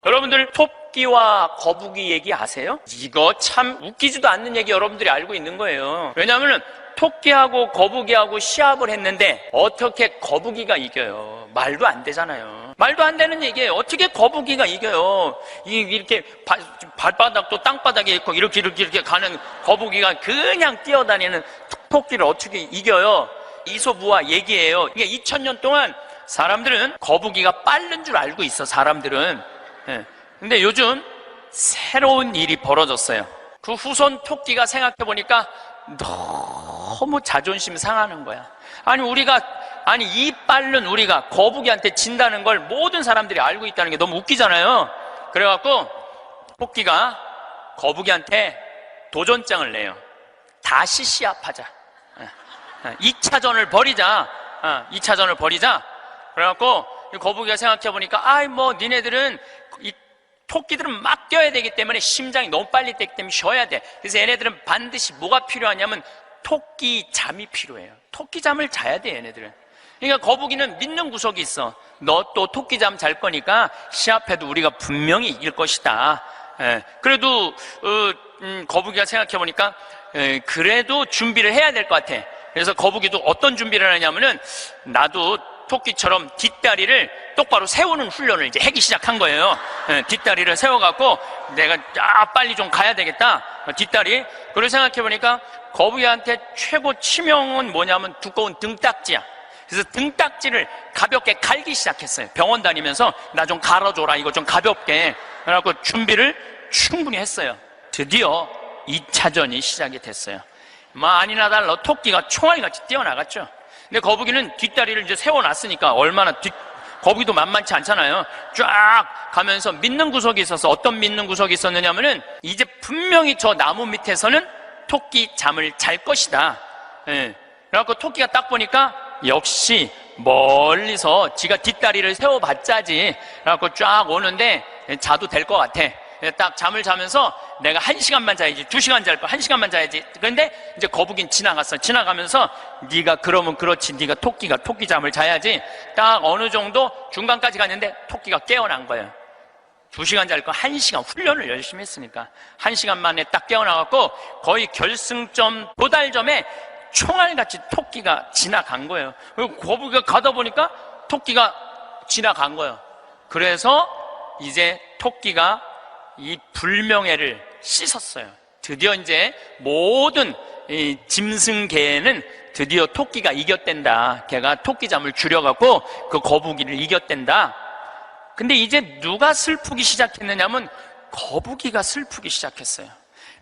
여러분들 토끼와 거북이 얘기 아세요? 이거 참 웃기지도 않는 얘기 여러분들이 알고 있는 거예요. 왜냐하면 토끼하고 거북이하고 시합을 했는데 어떻게 거북이가 이겨요? 말도 안 되잖아요. 말도 안 되는 얘기예요. 어떻게 거북이가 이겨요? 이렇게 발바닥도 땅바닥에 있고 이렇게 가는 거북이가 그냥 뛰어다니는 토끼를 어떻게 이겨요? 이소부화 얘기예요. 이게 2000년 동안 사람들은 거북이가 빠른 줄 알고 있어, 사람들은. 근데 요즘 새로운 일이 벌어졌어요. 그 후손 토끼가 생각해보니까 너무 자존심 상하는 거야. 아니 이 빠른 우리가 거북이한테 진다는 걸 모든 사람들이 알고 있다는 게 너무 웃기잖아요. 그래갖고 토끼가 거북이한테 도전장을 내요. 다시 시합하자. 2차전을 벌이자. 2차전을 벌이자. 그래갖고 거북이가 생각해보니까 니네들은 이 토끼들은 막 뛰어야 되기 때문에 심장이 너무 빨리 뛰기 때문에 쉬어야 돼. 그래서 얘네들은 반드시 뭐가 필요하냐면 토끼 잠이 필요해요. 토끼 잠을 자야 돼, 얘네들은. 그러니까 거북이는 믿는 구석이 있어. 너 또 토끼 잠 잘 거니까 시합해도 우리가 분명히 이길 것이다. 그래도 거북이가 생각해보니까 그래도 준비를 해야 될 것 같아. 그래서 거북이도 어떤 준비를 하냐면은 나도 토끼처럼 뒷다리를 똑바로 세우는 훈련을 이제 하기 시작한 거예요. 뒷다리를 세워갖고 내가 빨리 좀 가야 되겠다. 뒷다리. 그걸 생각해보니까 거북이한테 최고 치명은 뭐냐면 두꺼운 등딱지야. 그래서 등딱지를 가볍게 갈기 시작했어요. 병원 다니면서 나 좀 갈아줘라, 이거 좀 가볍게. 그래갖고 준비를 충분히 했어요. 드디어 2차전이 시작이 됐어요. 아니나 달라 토끼가 총알같이 뛰어나갔죠. 근데 거북이는 뒷다리를 이제 세워놨으니까 거북이도 만만치 않잖아요. 쫙 가면서 믿는 구석이 있어서 어떤 믿는 구석이 있었느냐면은 이제 분명히 저 나무 밑에서는 토끼 잠을 잘 것이다. 그래갖고 토끼가 딱 보니까 역시 멀리서 지가 뒷다리를 세워봤자지. 그래갖고 쫙 오는데 자도 될 것 같아. 딱 잠을 자면서 내가 1시간만 자야지, 2시간 잘 거, 1시간만 자야지. 그런데 이제 거북이는 지나갔어. 지나가면서 네가 그러면 그렇지, 네가 토끼가 토끼 잠을 자야지. 딱 어느 정도 중간까지 갔는데 토끼가 깨어난 거예요. 2시간 잘 거 1시간 훈련을 열심히 했으니까 1시간 만에 딱 깨어나갖고 거의 결승점 도달점에 총알같이 토끼가 지나간 거예요. 그리고 거북이가 가다 보니까 토끼가 지나간 거예요. 그래서 이제 토끼가 이 불명예를 씻었어요. 드디어 이제 모든 이 짐승계에는 드디어 토끼가 이겼댄다. 걔가 토끼잠을 줄여갖고 그 거북이를 이겼댄다. 근데 이제 누가 슬프기 시작했느냐면 거북이가 슬프기 시작했어요.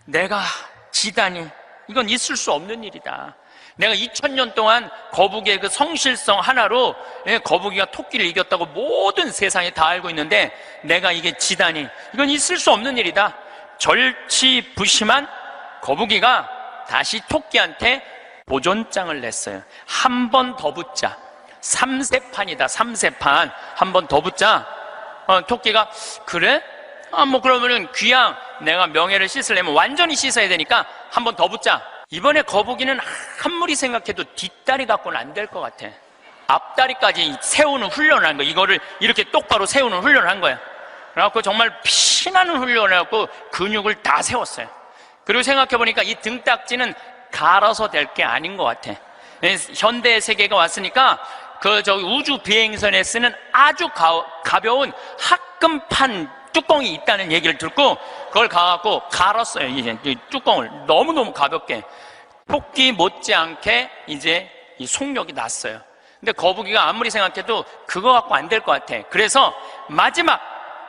내가 지다니, 이건 있을 수 없는 일이다. 내가 2000년 동안 거북이의 그 성실성 하나로 거북이가 토끼를 이겼다고 모든 세상이 다 알고 있는데 내가 이게 지다니, 이건 있을 수 없는 일이다. 절치부심한 거북이가 다시 토끼한테 도전장을 냈어요. 한 번 더 붙자. 3세판이다, 3세판. 한 번 더 붙자. 토끼가 그래? 그러면은 귀양 내가 명예를 씻으려면 완전히 씻어야 되니까 한 번 더 붙자. 이번에 거북이는 아무리 생각해도 뒷다리 갖고는 안 될 것 같아. 앞다리까지 세우는 훈련을 한 거야. 이거를 이렇게 똑바로 세우는 훈련을 한 거야. 그래갖고 정말 피나는 훈련을 해갖고 근육을 다 세웠어요. 그리고 생각해보니까 이 등딱지는 갈아서 될 게 아닌 것 같아. 현대 세계가 왔으니까 우주 비행선에 쓰는 아주 가벼운 합금판 뚜껑이 있다는 얘기를 듣고 그걸 가갖고 갈았어요. 이제 이 뚜껑을 너무너무 가볍게. 토끼 못지않게 이제 이 속력이 났어요. 근데 거북이가 아무리 생각해도 그거 갖고 안 될 것 같아. 그래서 마지막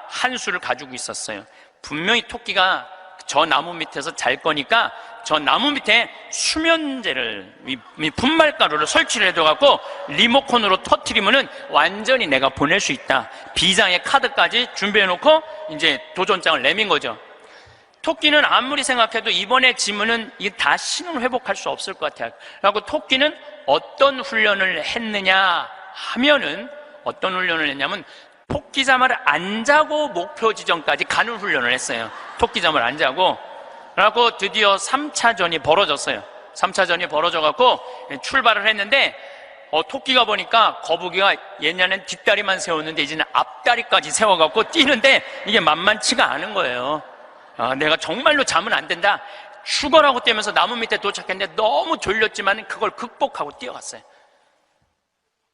한 수를 가지고 있었어요. 분명히 토끼가 저 나무 밑에서 잘 거니까 저 나무 밑에 수면제를, 분말가루를 설치를 해둬갖고 리모컨으로 터트리면은 완전히 내가 보낼 수 있다. 비장의 카드까지 준비해놓고 이제 도전장을 내민 거죠. 토끼는 아무리 생각해도 이번에 지면은 이 다시는 회복할 수 없을 것 같아요. 그래갖고 토끼는 어떤 훈련을 했느냐 하면은 어떤 훈련을 했냐면 토끼잠을 안 자고 목표 지점까지 가는 훈련을 했어요. 토끼잠을 안 자고. 그래갖고 드디어 3차전이 벌어졌어요. 3차전이 벌어져갖고 출발을 했는데 토끼가 보니까 거북이가 옛날엔 뒷다리만 세웠는데 이제는 앞다리까지 세워갖고 뛰는데 이게 만만치가 않은 거예요. 내가 정말로 자면 안 된다, 죽어라고 뛰면서 나무 밑에 도착했는데 너무 졸렸지만 그걸 극복하고 뛰어갔어요.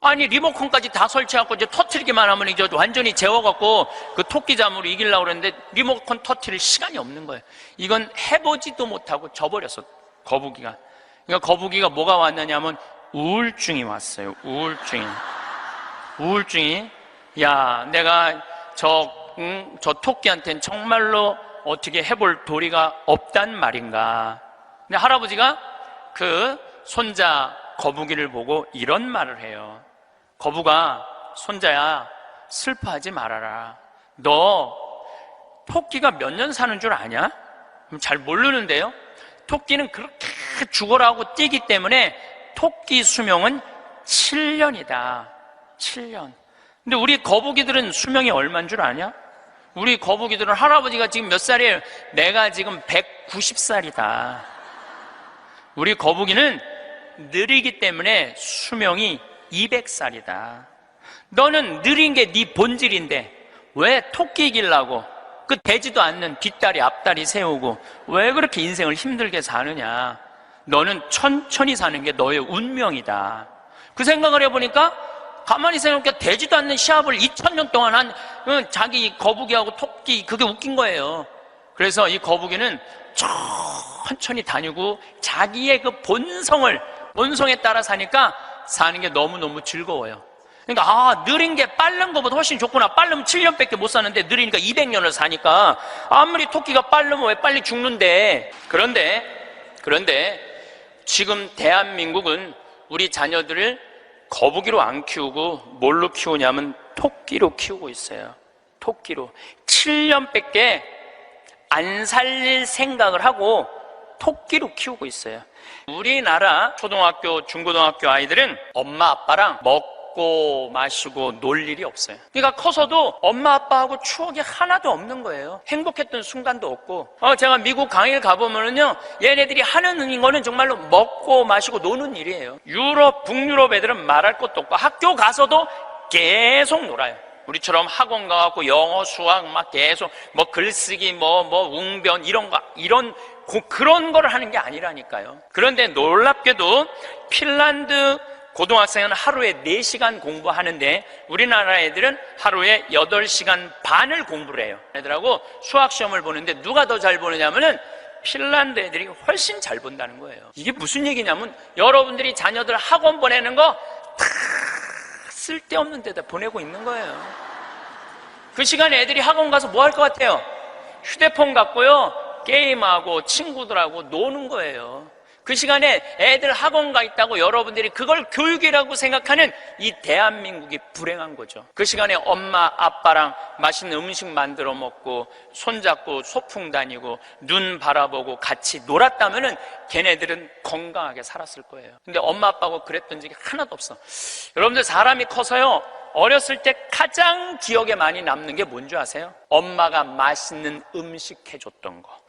아니, 리모컨까지 다 설치하고 이제 터트리기만 하면 이제 완전히 재워갖고 그 토끼 잠으로 이기려고 그랬는데 리모컨 터트릴 시간이 없는 거예요. 이건 해보지도 못하고 져버렸어, 거북이가. 그러니까 거북이가 뭐가 왔느냐면 우울증이 왔어요. 우울증이. 야, 내가 저 토끼한테는 정말로 어떻게 해볼 도리가 없단 말인가. 근데 할아버지가 그 손자 거북이를 보고 이런 말을 해요. 거북아, 손자야, 슬퍼하지 말아라. 너 토끼가 몇 년 사는 줄 아냐? 잘 모르는데요. 토끼는 그렇게 죽어라고 뛰기 때문에 토끼 수명은 7년이다. 7년. 근데 우리 거북이들은 수명이 얼마인 줄 아냐? 우리 거북이들은 할아버지가 지금 몇 살이에요? 내가 지금 190살이다. 우리 거북이는 느리기 때문에 수명이 200살이다. 너는 느린 게 네 본질인데 왜 토끼 이기려고 그 되지도 않는 뒷다리 앞다리 세우고 왜 그렇게 인생을 힘들게 사느냐. 너는 천천히 사는 게 너의 운명이다. 그 생각을 해보니까 가만히 생각해보니까 되지도 않는 시합을 2000년 동안 한 자기 거북이하고 토끼, 그게 웃긴 거예요. 그래서 이 거북이는 천천히 다니고 자기의 그 본성에 따라 사니까 사는 게 너무너무 즐거워요. 그러니까 느린 게 빠른 것보다 훨씬 좋구나. 빠르면 7년밖에 못 사는데 느리니까 200년을 사니까 아무리 토끼가 빠르면 왜 빨리 죽는데. 그런데 지금 대한민국은 우리 자녀들을 거북이로 안 키우고 뭘로 키우냐면 토끼로 키우고 있어요. 토끼로. 7년밖에 안 살릴 생각을 하고 토끼로 키우고 있어요. 우리나라 초등학교, 중고등학교 아이들은 엄마 아빠랑 먹고 마시고 놀 일이 없어요. 그러니까 커서도 엄마 아빠하고 추억이 하나도 없는 거예요. 행복했던 순간도 없고. 제가 미국 강의를 가보면은요, 얘네들이 하는 거는 정말로 먹고 마시고 노는 일이에요. 유럽, 북유럽 애들은 말할 것도 없고 학교 가서도 계속 놀아요. 우리처럼 학원 가갖고 영어, 수학 막 계속 뭐 글쓰기, 뭐 웅변 그런 거를 하는 게 아니라니까요. 그런데 놀랍게도 핀란드 고등학생은 하루에 4시간 공부하는데 우리나라 애들은 하루에 8시간 반을 공부를 해요. 애들하고 수학시험을 보는데 누가 더 잘 보느냐면은 핀란드 애들이 훨씬 잘 본다는 거예요. 이게 무슨 얘기냐면 여러분들이 자녀들 학원 보내는 거 다 쓸데없는 데다 보내고 있는 거예요. 그 시간에 애들이 학원 가서 뭐 할 것 같아요? 휴대폰 갖고요, 게임하고 친구들하고 노는 거예요. 그 시간에 애들 학원 가 있다고 여러분들이 그걸 교육이라고 생각하는 이 대한민국이 불행한 거죠. 그 시간에 엄마 아빠랑 맛있는 음식 만들어 먹고 손잡고 소풍 다니고 눈 바라보고 같이 놀았다면은 걔네들은 건강하게 살았을 거예요. 근데 엄마 아빠하고 그랬던 적이 하나도 없어. 여러분들 사람이 커서요, 어렸을 때 가장 기억에 많이 남는 게 뭔지 아세요? 엄마가 맛있는 음식 해줬던 거.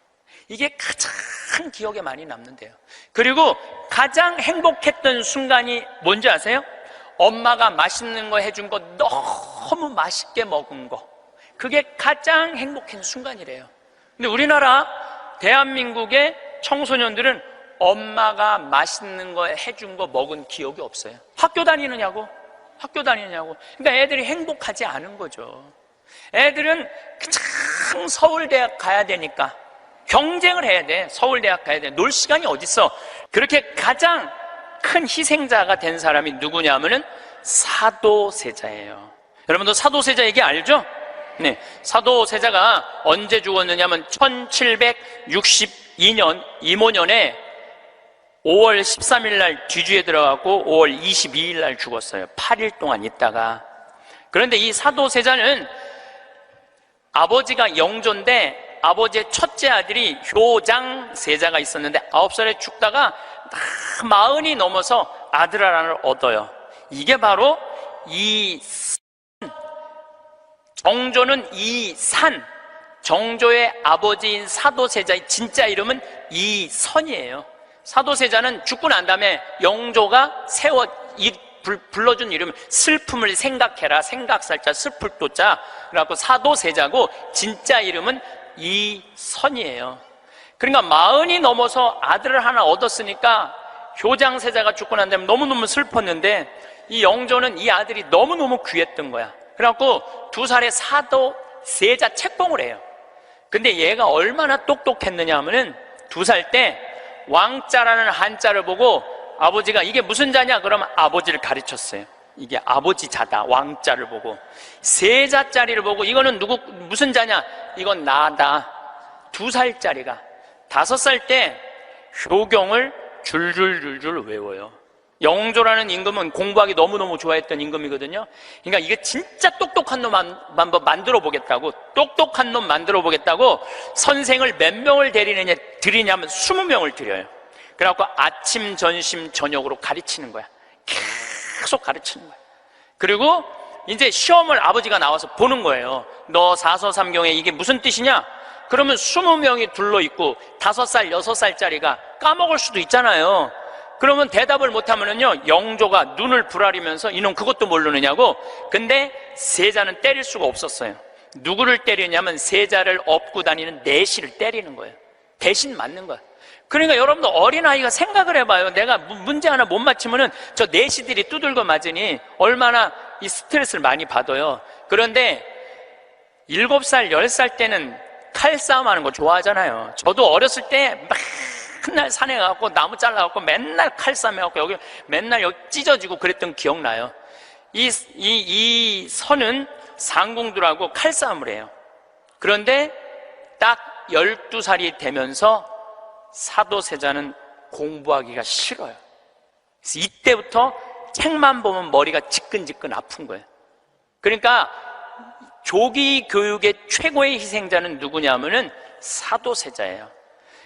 이게 가장 기억에 많이 남는데요. 그리고 가장 행복했던 순간이 뭔지 아세요? 엄마가 맛있는 거 해준 거 너무 맛있게 먹은 거. 그게 가장 행복한 순간이래요. 근데 우리나라 대한민국의 청소년들은 엄마가 맛있는 거 해준 거 먹은 기억이 없어요. 학교 다니느냐고. 그러니까 애들이 행복하지 않은 거죠. 애들은 그냥 서울대학 가야 되니까 경쟁을 해야 돼. 서울대학 가야 돼. 놀 시간이 어딨어. 그렇게 가장 큰 희생자가 된 사람이 누구냐면은 사도세자예요. 여러분도 사도세자 얘기 알죠? 네, 사도세자가 언제 죽었느냐면 1762년 이모년에 5월 13일 날 뒤주에 들어가고 5월 22일 날 죽었어요. 8일 동안 있다가. 그런데 이 사도세자는 아버지가 영조인데 아버지의 첫째 아들이 효장세자가 있었는데 9살에 죽다가 40이 넘어서 아들 하나를 얻어요. 이게 바로 정조는 이산, 정조의 아버지인 사도세자의 진짜 이름은 이선이에요. 사도세자는 죽고 난 다음에 영조가 불러준 이름은 슬픔을 생각해라. 생각살자 슬플 도자. 그래갖고 사도세자고 진짜 이름은 이선이에요. 그러니까 40이 넘어서 아들을 하나 얻었으니까 효장세자가 죽고 난 다음에 너무너무 슬펐는데 이 영조는 이 아들이 너무너무 귀했던 거야. 그래갖고 2살에 사도세자 책봉을 해요. 근데 얘가 얼마나 똑똑했느냐 하면은 2살 때 왕자라는 한자를 보고 아버지가 이게 무슨 자냐? 그러면 아버지를 가르쳤어요. 이게 아버지 자다. 왕자를 보고. 세자짜리를 보고 이거는 무슨 자냐? 이건 나다. 2살짜리가 5살 때 효경을 줄줄줄줄 외워요. 영조라는 임금은 공부하기 너무너무 좋아했던 임금이거든요. 그러니까 이게 진짜 똑똑한 놈 한번 만들어 보겠다고, 똑똑한 놈 만들어 보겠다고 선생을 몇 명을 들이냐면 20명을 들여요. 그래갖고 아침, 점심, 저녁으로 가르치는 거야. 계속 가르치는 거야. 그리고 이제 시험을 아버지가 나와서 보는 거예요. 너 사서삼경에 이게 무슨 뜻이냐? 그러면 20명이 둘러있고 5살, 6살짜리가 까먹을 수도 있잖아요. 그러면 대답을 못하면은요, 영조가 눈을 부라리면서 이놈 그것도 모르느냐고. 근데 세자는 때릴 수가 없었어요. 누구를 때리냐면 세자를 업고 다니는 내시를 때리는 거예요. 대신 맞는 거예요. 그러니까 여러분도 어린아이가 생각을 해봐요. 내가 문제 하나 못 맞히면은 저 내시들이 두들겨 맞으니 얼마나 이 스트레스를 많이 받아요. 그런데 7살, 10살 때는 칼싸움 하는 거 좋아하잖아요. 저도 어렸을 때 맨날 산에 가갖고 나무 잘라갖고 맨날 칼싸움 해갖고 여기 맨날 여기 찢어지고 그랬던 기억나요. 이 선은 상공들하고 칼싸움을 해요. 그런데 딱 12살이 되면서 사도세자는 공부하기가 싫어요. 그래서 이때부터 책만 보면 머리가 지끈지끈 아픈 거예요. 그러니까 조기 교육의 최고의 희생자는 누구냐면은 사도세자예요.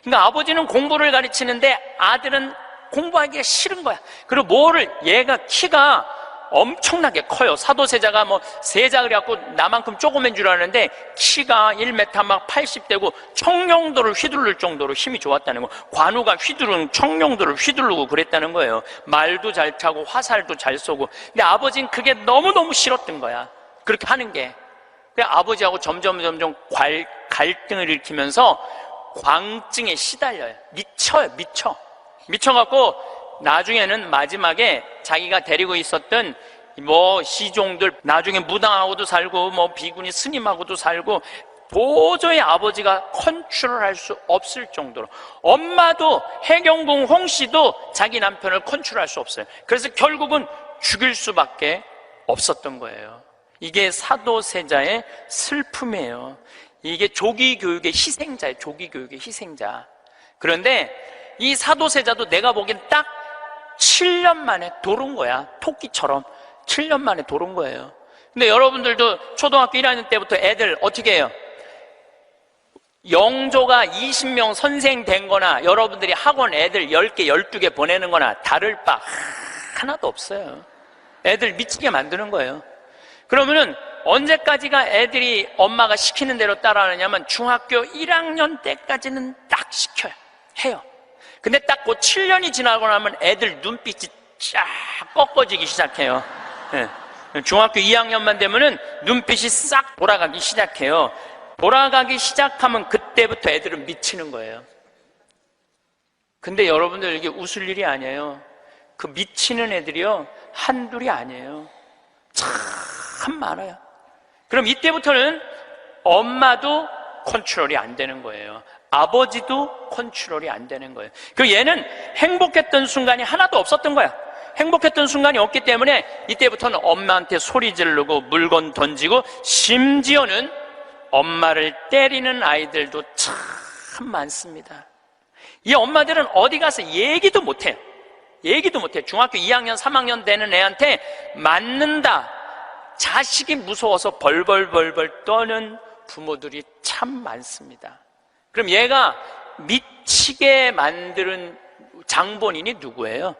그러니까 아버지는 공부를 가르치는데 아들은 공부하기가 싫은 거야. 그리고 얘가 키가 엄청나게 커요. 사도세자가 세자 그래갖고 나만큼 조그만 줄 아는데 키가 1m 막 80대고 청룡도를 휘두를 정도로 힘이 좋았다는 거. 관우가 휘두른 청룡도를 휘두르고 그랬다는 거예요. 말도 잘 타고 화살도 잘 쏘고. 근데 아버지는 그게 너무너무 싫었던 거야. 그렇게 하는 게. 그래 아버지하고 점점 갈등을 일으키면서 광증에 시달려요. 미쳐갖고 나중에는 마지막에 자기가 데리고 있었던 시종들 나중에 무당하고도 살고 비구니 스님하고도 살고 도저히 아버지가 컨트롤할 수 없을 정도로, 엄마도 해경궁 홍씨도 자기 남편을 컨트롤할 수 없어요. 그래서 결국은 죽일 수밖에 없었던 거예요. 이게 사도세자의 슬픔이에요. 이게 조기교육의 희생자예요. 조기교육의 희생자. 그런데 이 사도세자도 내가 보기엔 딱 7년 만에 돌은 거야. 토끼처럼 7년 만에 돌은 거예요. 근데 여러분들도 초등학교 1학년 때부터 애들 어떻게 해요? 영조가 20명 선생 된 거나 여러분들이 학원 애들 10개, 12개 보내는 거나 다를 바 하나도 없어요. 애들 미치게 만드는 거예요. 그러면은 언제까지가 애들이 엄마가 시키는 대로 따라하느냐면 중학교 1학년 때까지는 딱 시켜요. 해요. 근데 딱 그 7년이 지나고 나면 애들 눈빛이 쫙 꺾어지기 시작해요. 네. 중학교 2학년만 되면은 눈빛이 싹 돌아가기 시작해요. 돌아가기 시작하면 그때부터 애들은 미치는 거예요. 근데 여러분들 이게 웃을 일이 아니에요. 그 미치는 애들이요 한둘이 아니에요. 참 많아요. 그럼 이때부터는 엄마도 컨트롤이 안 되는 거예요. 아버지도 컨트롤이 안 되는 거예요. 그리고 얘는 행복했던 순간이 하나도 없었던 거야. 행복했던 순간이 없기 때문에 이때부터는 엄마한테 소리 지르고 물건 던지고 심지어는 엄마를 때리는 아이들도 참 많습니다. 이 엄마들은 어디 가서 얘기도 못해요. 얘기도 못해요. 중학교 2학년, 3학년 되는 애한테 맞는다. 자식이 무서워서 벌벌벌벌 떠는 부모들이 참 많습니다. 그럼 얘가 미치게 만드는 장본인이 누구예요?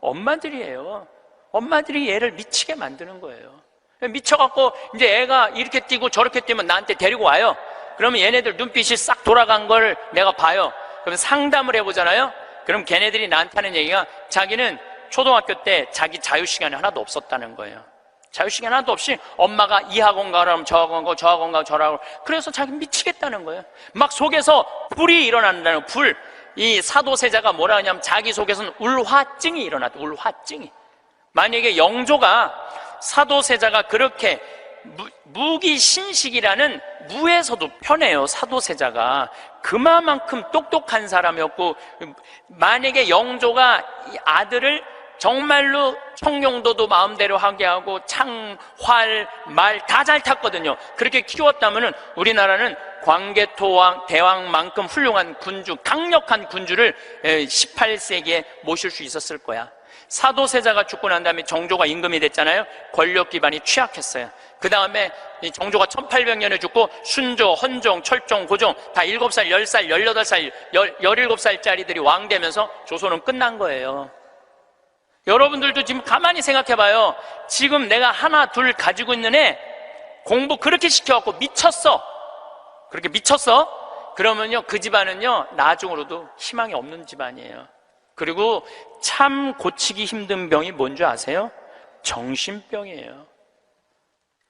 엄마들이에요. 엄마들이 얘를 미치게 만드는 거예요. 미쳐갖고 이제 애가 이렇게 뛰고 저렇게 뛰면 나한테 데리고 와요. 그러면 얘네들 눈빛이 싹 돌아간 걸 내가 봐요. 그럼 상담을 해보잖아요. 그럼 걔네들이 나한테 하는 얘기가 자기는 초등학교 때 자기 자유시간이 하나도 없었다는 거예요. 자유시간 하나도 없이 엄마가 이 학원 가라면 저 학원 가고 저 학원 가고 저 학원 가고, 그래서 자기 미치겠다는 거예요. 막 속에서 불이 일어난다는 불. 이 사도세자가 뭐라 하냐면 자기 속에서는 울화증이 일어났다. 울화증이. 만약에 영조가 사도세자가 그렇게 무기신식이라는 무에서도 편해요. 사도세자가 그만큼 똑똑한 사람이었고, 만약에 영조가 이 아들을 정말로 청룡도도 마음대로 하게 하고 창, 활, 말 다 잘 탔거든요. 그렇게 키웠다면은 우리나라는 광개토왕 대왕만큼 훌륭한 군주, 강력한 군주를 18세기에 모실 수 있었을 거야. 사도세자가 죽고 난 다음에 정조가 임금이 됐잖아요. 권력 기반이 취약했어요. 그 다음에 정조가 1800년에 죽고 순조, 헌종, 철종, 고종 다 7살, 10살, 18살, 17살짜리들이 왕 되면서 조선은 끝난 거예요. 여러분들도 지금 가만히 생각해봐요. 지금 내가 하나, 둘 가지고 있는 애 공부 그렇게 시켜갖고 미쳤어. 그렇게 미쳤어? 그러면요, 그 집안은요, 나중으로도 희망이 없는 집안이에요. 그리고 참 고치기 힘든 병이 뭔지 아세요? 정신병이에요.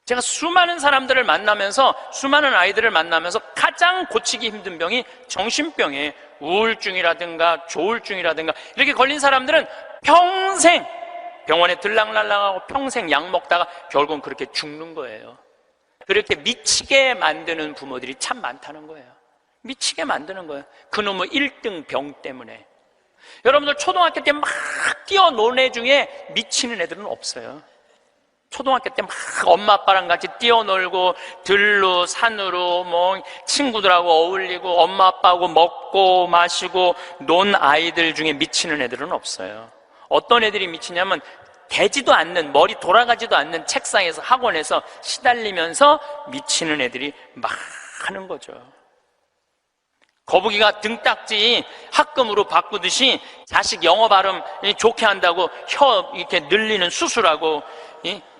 제가 수많은 사람들을 만나면서, 수많은 아이들을 만나면서 가장 고치기 힘든 병이 정신병이에요. 우울증이라든가 조울증이라든가 이렇게 걸린 사람들은 평생 병원에 들락날락하고 평생 약 먹다가 결국은 그렇게 죽는 거예요. 그렇게 미치게 만드는 부모들이 참 많다는 거예요. 미치게 만드는 거예요. 그놈의 1등 병 때문에. 여러분들 초등학교 때 막 뛰어노는 애 중에 미치는 애들은 없어요. 초등학교 때 막 엄마 아빠랑 같이 뛰어놀고 들로 산으로 뭐 친구들하고 어울리고 엄마 아빠하고 먹고 마시고 논 아이들 중에 미치는 애들은 없어요. 어떤 애들이 미치냐면 되지도 않는, 머리 돌아가지도 않는 책상에서 학원에서 시달리면서 미치는 애들이 많은 거죠. 거북이가 등딱지 합금으로 바꾸듯이 자식 영어 발음 좋게 한다고 혀 이렇게 늘리는 수술하고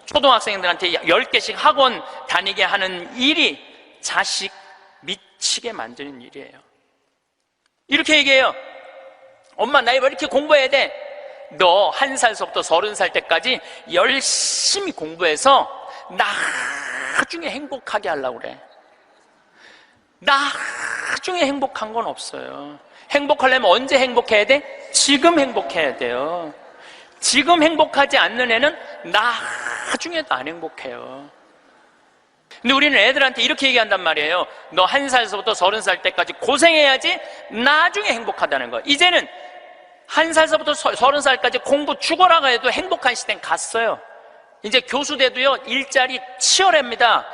초등학생들한테 10개씩 학원 다니게 하는 일이 자식 미치게 만드는 일이에요. 이렇게 얘기해요. 엄마, 나 왜 이렇게 공부해야 돼? 너 1살서부터 30살 때까지 열심히 공부해서 나중에 행복하게 하려고 그래. 나중에 행복한 건 없어요. 행복하려면 언제 행복해야 돼? 지금 행복해야 돼요. 지금 행복하지 않는 애는 나중에도 안 행복해요. 근데 우리는 애들한테 이렇게 얘기한단 말이에요. 너 1살서부터 30살 때까지 고생해야지 나중에 행복하다는 거. 이제는 1살서부터 30살까지 공부 죽어라가 해도 행복한 시대는 갔어요. 이제 교수 돼도요, 일자리 치열합니다.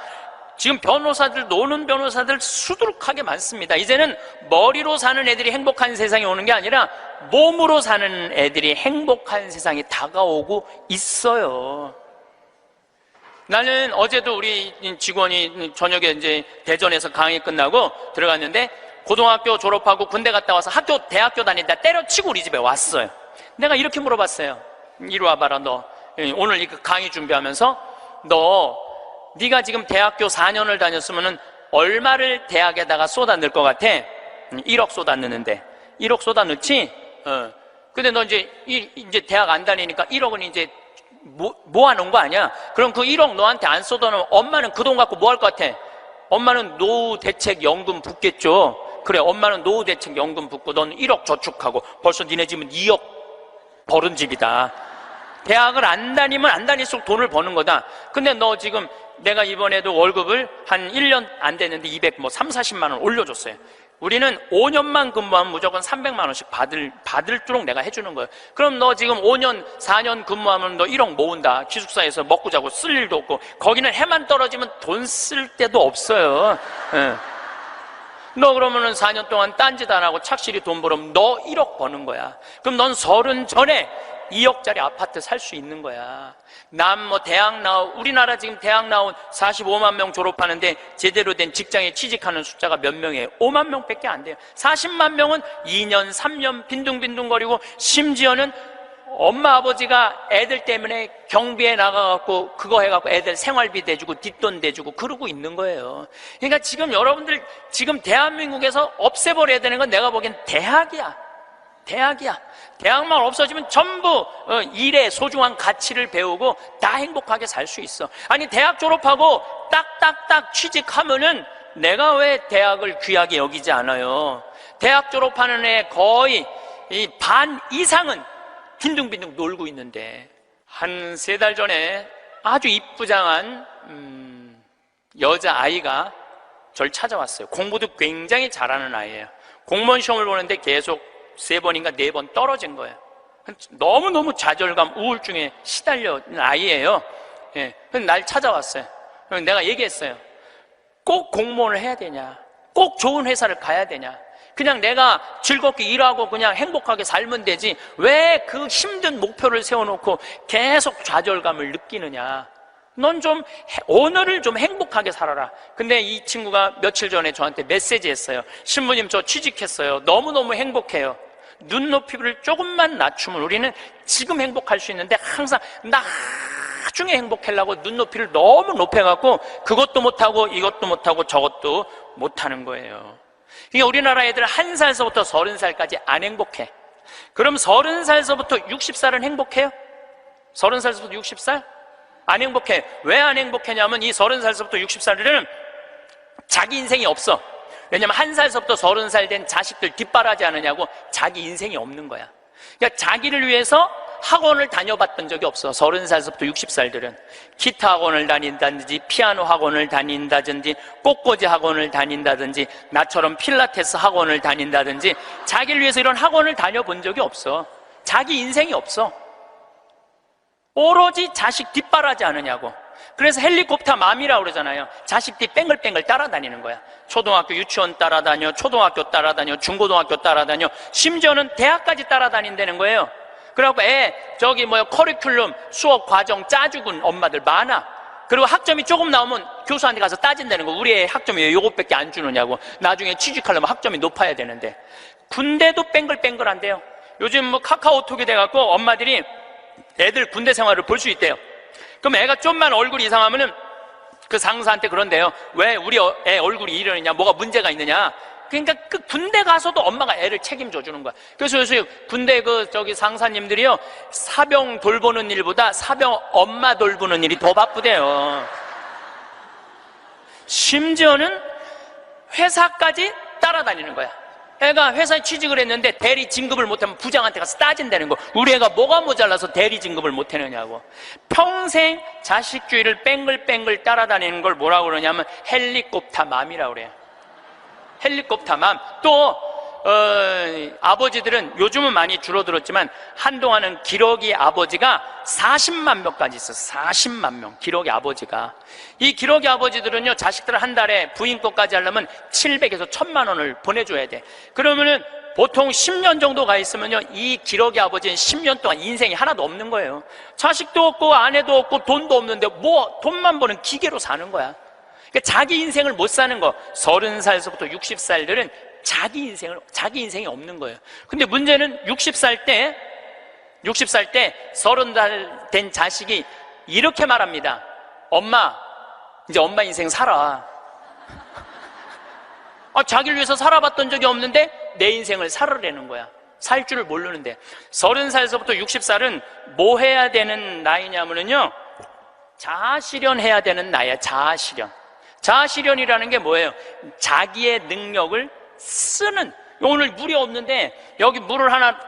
지금 변호사들, 노는 변호사들 수두룩하게 많습니다. 이제는 머리로 사는 애들이 행복한 세상이 오는 게 아니라 몸으로 사는 애들이 행복한 세상이 다가오고 있어요. 나는 어제도 우리 직원이 저녁에 이제 대전에서 강의 끝나고 들어갔는데 고등학교 졸업하고 군대 갔다 와서 대학교 다니다 때려치고 우리 집에 왔어요. 내가 이렇게 물어봤어요. 이리 와봐라, 너. 오늘 이 강의 준비하면서 네가 지금 대학교 4년을 다녔으면은 얼마를 대학에다가 쏟아 넣을 것 같아? 1억 쏟아 넣는데. 1억 쏟아 넣지? 근데 너 이제 대학 안 다니니까 1억은 이제 모아놓은 거 아니야? 그럼 그 1억 너한테 안 쏟아 놓으면 엄마는 그 돈 갖고 뭐 할 것 같아? 엄마는 노후대책연금 붓겠죠? 그래, 엄마는 노후대책연금 붓고 넌 1억 저축하고 벌써 니네 집은 2억 벌은 집이다. 대학을 안 다니면 안 다닐수록 돈을 버는 거다. 근데 너 지금 내가 이번에도 월급을 한 1년 안 됐는데 340만 원 올려줬어요. 우리는 5년만 근무하면 무조건 300만 원씩 받을도록 내가 해주는 거예요. 그럼 너 지금 5년, 4년 근무하면 너 1억 모은다. 기숙사에서 먹고 자고 쓸 일도 없고, 거기는 해만 떨어지면 돈 쓸 데도 없어요. 너 그러면은 4년 동안 딴짓 안 하고 착실히 돈 벌으면 너 1억 버는 거야. 그럼 넌 30 전에 2억짜리 아파트 살 수 있는 거야. 우리나라 지금 대학 나온 45만 명 졸업하는데 제대로 된 직장에 취직하는 숫자가 몇 명이에요? 5만 명밖에 안 돼요. 40만 명은 2년, 3년 빈둥빈둥거리고, 심지어는 엄마 아버지가 애들 때문에 경비에 나가갖고 그거 해갖고 애들 생활비 대주고 뒷돈 대주고 그러고 있는 거예요. 그러니까 지금 여러분들 지금 대한민국에서 없애버려야 되는 건 내가 보기엔 대학이야. 대학이야. 대학만 없어지면 전부 일의 소중한 가치를 배우고 다 행복하게 살 수 있어. 아니, 대학 졸업하고 딱딱딱 취직하면은 내가 왜 대학을 귀하게 여기지 않아요? 대학 졸업하는 애 거의 반 이상은 빈둥빈둥 놀고 있는데, 한 3달 전에 아주 이쁘장한 여자아이가 절 찾아왔어요. 공부도 굉장히 잘하는 아이예요. 공무원 시험을 보는데 계속 3번인가 4번 떨어진 거예요. 너무너무 좌절감, 우울증에 시달려있는 아이예요. 예. 그래서 날 찾아왔어요. 그래서 내가 얘기했어요. 꼭 공무원을 해야 되냐? 꼭 좋은 회사를 가야 되냐? 그냥 내가 즐겁게 일하고 그냥 행복하게 살면 되지, 왜 그 힘든 목표를 세워놓고 계속 좌절감을 느끼느냐? 넌 좀 오늘을 좀 행복하게 살아라. 근데 이 친구가 며칠 전에 저한테 메시지 했어요. 신부님, 저 취직했어요. 너무너무 행복해요. 눈높이를 조금만 낮추면 우리는 지금 행복할 수 있는데 항상 나중에 행복하려고 눈높이를 너무 높여갖고 그것도 못하고 이것도 못하고 저것도 못하는 거예요. 그러니까 우리나라 애들 1살서부터 30살까지 안 행복해. 그럼 30살서부터 60살은 행복해요? 30살서부터 60살? 안 행복해. 왜 안 행복하냐면 이 30살서부터 60살들은 자기 인생이 없어. 왜냐면 1살서부터 30살 된 자식들 뒷바라지 않으냐고 자기 인생이 없는 거야. 그러니까 자기를 위해서 학원을 다녀봤던 적이 없어. 30살서부터 60살들은 기타 학원을 다닌다든지 피아노 학원을 다닌다든지 꽃꽂이 학원을 다닌다든지 나처럼 필라테스 학원을 다닌다든지 자기를 위해서 이런 학원을 다녀본 적이 없어. 자기 인생이 없어. 오로지 자식 뒷바라지 않으냐고. 그래서 헬리콥터 맘이라고 그러잖아요. 자식 뒤 뺑글뺑글 따라다니는 거야. 초등학교 유치원 따라다녀, 초등학교 따라다녀, 중고등학교 따라다녀, 심지어는 대학까지 따라다닌다는 거예요. 그래갖고 커리큘럼 수업 과정 짜주군 엄마들 많아. 그리고 학점이 조금 나오면 교수한테 가서 따진다는 거. 우리 애 학점이 왜 요것밖에 안 주느냐고. 나중에 취직하려면 학점이 높아야 되는데. 군대도 뺑글뺑글한데요. 요즘 카카오톡이 돼갖고 엄마들이 애들 군대 생활을 볼 수 있대요. 그럼 애가 좀만 얼굴이 이상하면은 그 상사한테 그런대요. 왜 우리 애 얼굴이 이러느냐, 뭐가 문제가 있느냐. 그러니까 그 군대 가서도 엄마가 애를 책임져 주는 거야. 그래서 요새 군대 상사님들이요, 사병 돌보는 일보다 사병 엄마 돌보는 일이 더 바쁘대요. 심지어는 회사까지 따라다니는 거야. 애가 회사에 취직을 했는데 대리 진급을 못하면 부장한테 가서 따진다는 거. 우리 애가 뭐가 모자라서 대리 진급을 못하느냐고. 평생 자식주의를 뺑글뺑글 따라다니는 걸 뭐라고 그러냐면 헬리콥터 맘이라고 그래요. 헬리콥터 맘. 또 아버지들은 요즘은 많이 줄어들었지만 한동안은 기러기 아버지가 40만 명까지 있었어요. 40만 명 기러기 아버지가. 이 기러기 아버지들은요, 자식들 한 달에 부인 것까지 하려면 700에서 1000만 원을 보내줘야 돼. 그러면은 보통 10년 정도 가 있으면요, 이 기러기 아버지는 10년 동안 인생이 하나도 없는 거예요. 자식도 없고 아내도 없고 돈도 없는데 뭐 돈만 버는 기계로 사는 거야. 그러니까 자기 인생을 못 사는 거. 30살서부터 60살들은 자기 인생이 없는 거예요. 근데 문제는 60살 때 30살 된 자식이 이렇게 말합니다. 엄마, 이제 엄마 인생 살아. 자기를 위해서 살아봤던 적이 없는데 내 인생을 살으라는 거야. 살 줄을 모르는데. 30살서부터 60살은 뭐 해야 되는 나이냐면요, 자아실현해야 되는 나이야. 자아실현이라는 게 뭐예요? 자기의 능력을 쓰는. 오늘 물이 없는데 여기 물을 하나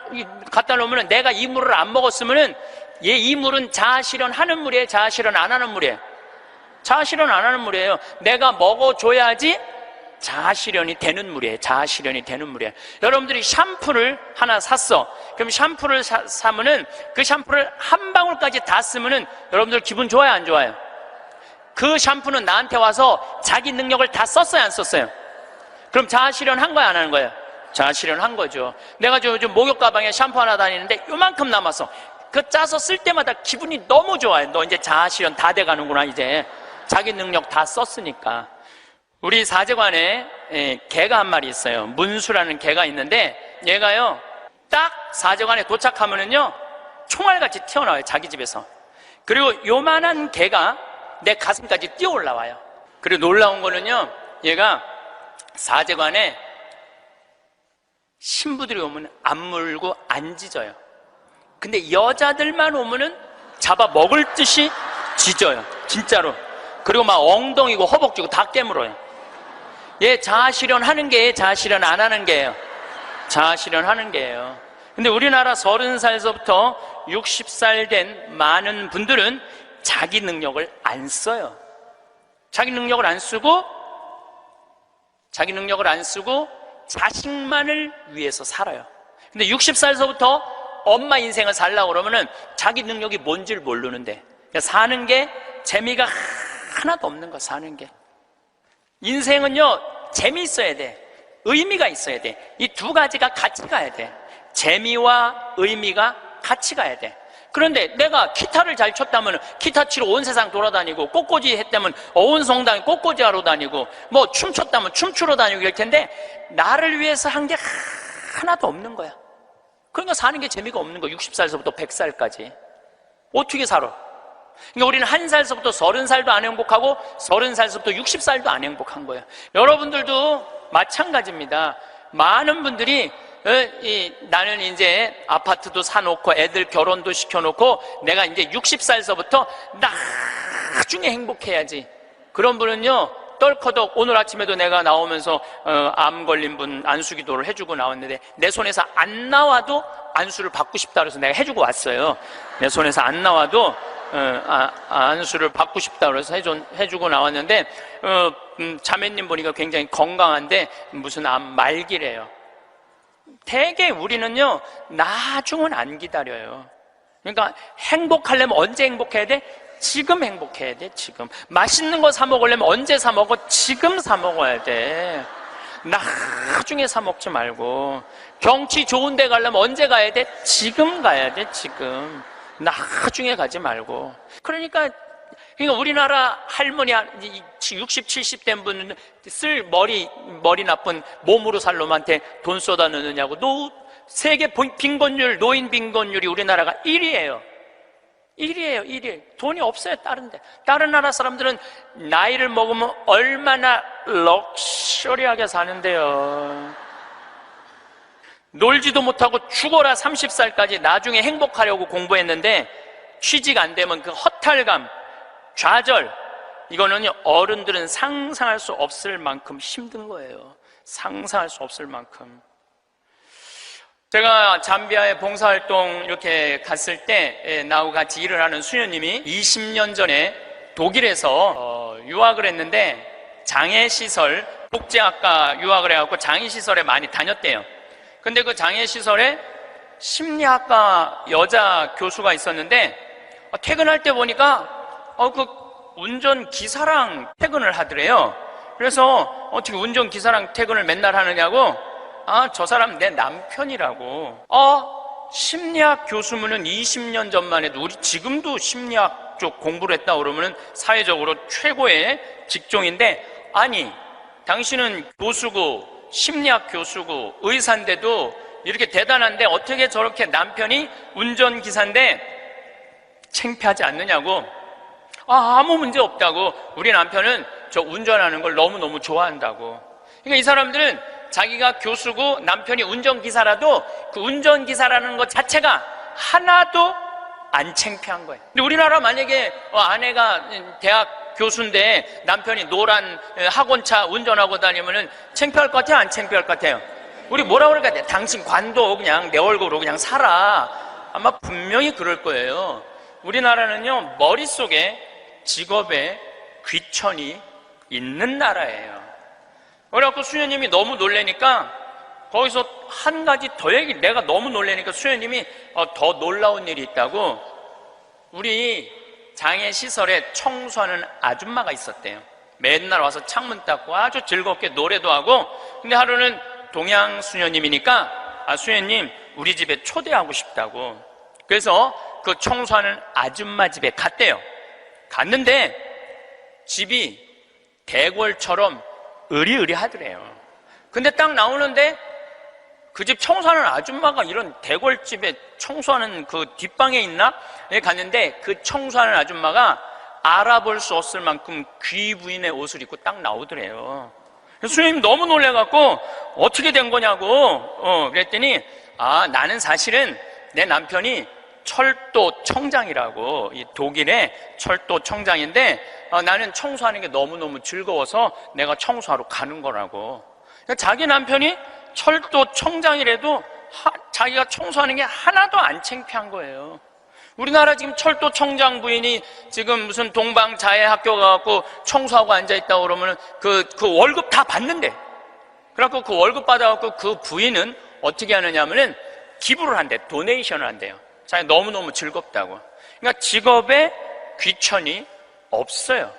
갖다 놓으면 내가 이 물을 안 먹었으면은 이 물은 자아실현하는 물이에요? 자아실현 안 하는 물이에요? 자아실현 안 하는 물이에요. 내가 먹어줘야지 자아실현이 되는 물이에요. 자아실현이 되는 물이에요. 여러분들이 샴푸를 하나 샀어. 그럼 샴푸를 사면은 그 샴푸를 한 방울까지 다 쓰면은 여러분들 기분 좋아요, 안 좋아요? 그 샴푸는 나한테 와서 자기 능력을 다 썼어요, 안 썼어요? 그럼 자아실현 한 거야, 안 하는 거예요? 자아실현 한 거죠. 내가 요즘 목욕 가방에 샴푸 하나 다니는데 요만큼 남았어. 그 짜서 쓸 때마다 기분이 너무 좋아요. 너 이제 자아실현 다 돼가는구나. 이제 자기 능력 다 썼으니까. 우리 사제관에 개가 한 마리 있어요. 문수라는 개가 있는데 얘가요, 딱 사제관에 도착하면은요, 총알같이 튀어나와요, 자기 집에서. 그리고 요만한 개가 내 가슴까지 뛰어 올라와요. 그리고 놀라운 거는요, 얘가 사제관에 신부들이 오면 안 물고 안 짖어요. 근데 여자들만 오면은 잡아 먹을 듯이 짖어요. 진짜로. 그리고 막 엉덩이고 허벅지고 다 깨물어요. 얘 자아실현 하는 게 자아실현 안 하는 게예요. 자아실현 하는 게예요. 근데 우리나라 30살서부터 60살 된 많은 분들은 자기 능력을 안 써요. 자기 능력을 안 쓰고 자식만을 위해서 살아요. 근데 60살서부터 엄마 인생을 살려고 그러면은 자기 능력이 뭔지를 모르는데, 그러니까 사는 게 재미가 하나도 없는 거. 사는 게, 인생은요 재미있어야 돼. 의미가 있어야 돼. 이 두 가지가 같이 가야 돼. 재미와 의미가 같이 가야 돼. 그런데 내가 기타를 잘 쳤다면 기타 치러 온 세상 돌아다니고, 꽃꽂이 했다면 온 성당에 꽃꽂이 하러 다니고, 뭐 춤췄다면 춤추러 다니고 이럴 텐데, 나를 위해서 한 게 하나도 없는 거야. 그러니까 사는 게 재미가 없는 거야. 60살서부터 100살까지 어떻게 살아? 그러니까 우리는 1살서부터 30살도 안 행복하고 30살서부터 60살도 안 행복한 거예요. 여러분들도 마찬가지입니다. 많은 분들이 나는 이제 아파트도 사놓고 애들 결혼도 시켜놓고 내가 이제 60살서부터 나중에 행복해야지. 그런 분은요 떨커덕, 오늘 아침에도 내가 나오면서 암 걸린 분 안수기도를 해주고 나왔는데, 내 손에서 안 나와도 안수를 받고 싶다 그래서 내가 해주고 왔어요. 내 손에서 안 나와도 안수를 받고 싶다 그래서 해주고 나왔는데, 자매님 보니까 굉장히 건강한데 무슨 암 말기래요. 대개 우리는요 나중은 안 기다려요. 그러니까 행복하려면 언제 행복해야 돼? 지금 행복해야 돼. 지금 맛있는 거 사 먹으려면 언제 사 먹어? 지금 사 먹어야 돼. 나중에 사 먹지 말고. 경치 좋은 데 가려면 언제 가야 돼? 지금 가야 돼. 지금. 나중에 가지 말고. 그러니까 우리나라 할머니 60, 70 된 분은 쓸 머리 나쁜 몸으로 살 놈한테 돈 쏟아 넣느냐고. 세계 빈곤율, 노인 빈곤율이 우리나라가 1위예요. 1위. 돈이 없어요. 다른 나라 사람들은 나이를 먹으면 얼마나 럭셔리하게 사는데요. 놀지도 못하고 죽어라 30살까지 나중에 행복하려고 공부했는데 취직 안 되면 그 허탈감, 좌절, 이거는 어른들은 상상할 수 없을 만큼 힘든 거예요. 상상할 수 없을 만큼. 제가 잠비아에 봉사활동 이렇게 갔을 때 나하고 같이 일을 하는 수녀님이 20년 전에 독일에서 유학을 했는데, 장애시설, 복지학과 유학을 해갖고 장애시설에 많이 다녔대요. 근데 그 장애시설에 심리학과 여자 교수가 있었는데, 퇴근할 때 보니까 그 운전기사랑 퇴근을 하더래요. 그래서 어떻게 운전기사랑 퇴근을 맨날 하느냐고, 저 사람 내 남편이라고. 심리학 교수면은 20년 전만 해도, 우리 지금도 심리학 쪽 공부를 했다 그러면은 사회적으로 최고의 직종인데, 아니 당신은 교수고 심리학 교수고 의사인데도 이렇게 대단한데 어떻게 저렇게 남편이 운전기사인데 창피하지 않느냐고. 아무 문제 없다고. 우리 남편은 저 운전하는 걸 너무너무 좋아한다고. 그러니까 이 사람들은 자기가 교수고 남편이 운전기사라도 그 운전기사라는 것 자체가 하나도 안 창피한 거예요. 근데 우리나라 만약에 아내가 대학 교수인데 남편이 노란 학원차 운전하고 다니면은 창피할 것 같아요? 안 창피할 것 같아요? 우리 뭐라 그럴까? 당신 관도 그냥 내 월급으로 그냥 살아. 아마 분명히 그럴 거예요. 우리나라는요 머릿속에 직업에 귀천이 있는 나라예요. 그래갖고 수녀님이 너무 놀래니까 거기서 한 가지 더 내가 너무 놀래니까 수녀님이 더 놀라운 일이 있다고, 우리 장애시설에 청소하는 아줌마가 있었대요. 맨날 와서 창문 닦고 아주 즐겁게 노래도 하고. 근데 하루는 동양 수녀님이니까 수녀님 우리 집에 초대하고 싶다고. 그래서 그 청소하는 아줌마 집에 갔대요. 갔는데 집이 대궐처럼 으리으리하더래요. 근데 딱 나오는데 그 집 청소하는 아줌마가 이런 대궐집에 청소하는 그 뒷방에 있나? 갔는데 그 청소하는 아줌마가 알아볼 수 없을 만큼 귀부인의 옷을 입고 딱 나오더래요. 스님 너무 놀래갖고 어떻게 된 거냐고 그랬더니 나는 사실은 내 남편이 철도 청장이라고, 이 독일의 철도 청장인데 나는 청소하는 게 너무너무 즐거워서 내가 청소하러 가는 거라고. 그러니까 자기 남편이 철도 청장이라도 자기가 청소하는 게 하나도 안 창피한 거예요. 우리나라 지금 철도 청장 부인이 지금 무슨 동방자애 학교 가갖고 청소하고 앉아있다고 그러면 그 월급 다 받는데, 그래갖고 그 월급 받아갖고 그 부인은 어떻게 하느냐면은 기부를 한대, 도네이션을 한대요. 자기 너무너무 즐겁다고. 그러니까 직업에 귀천이 없어요.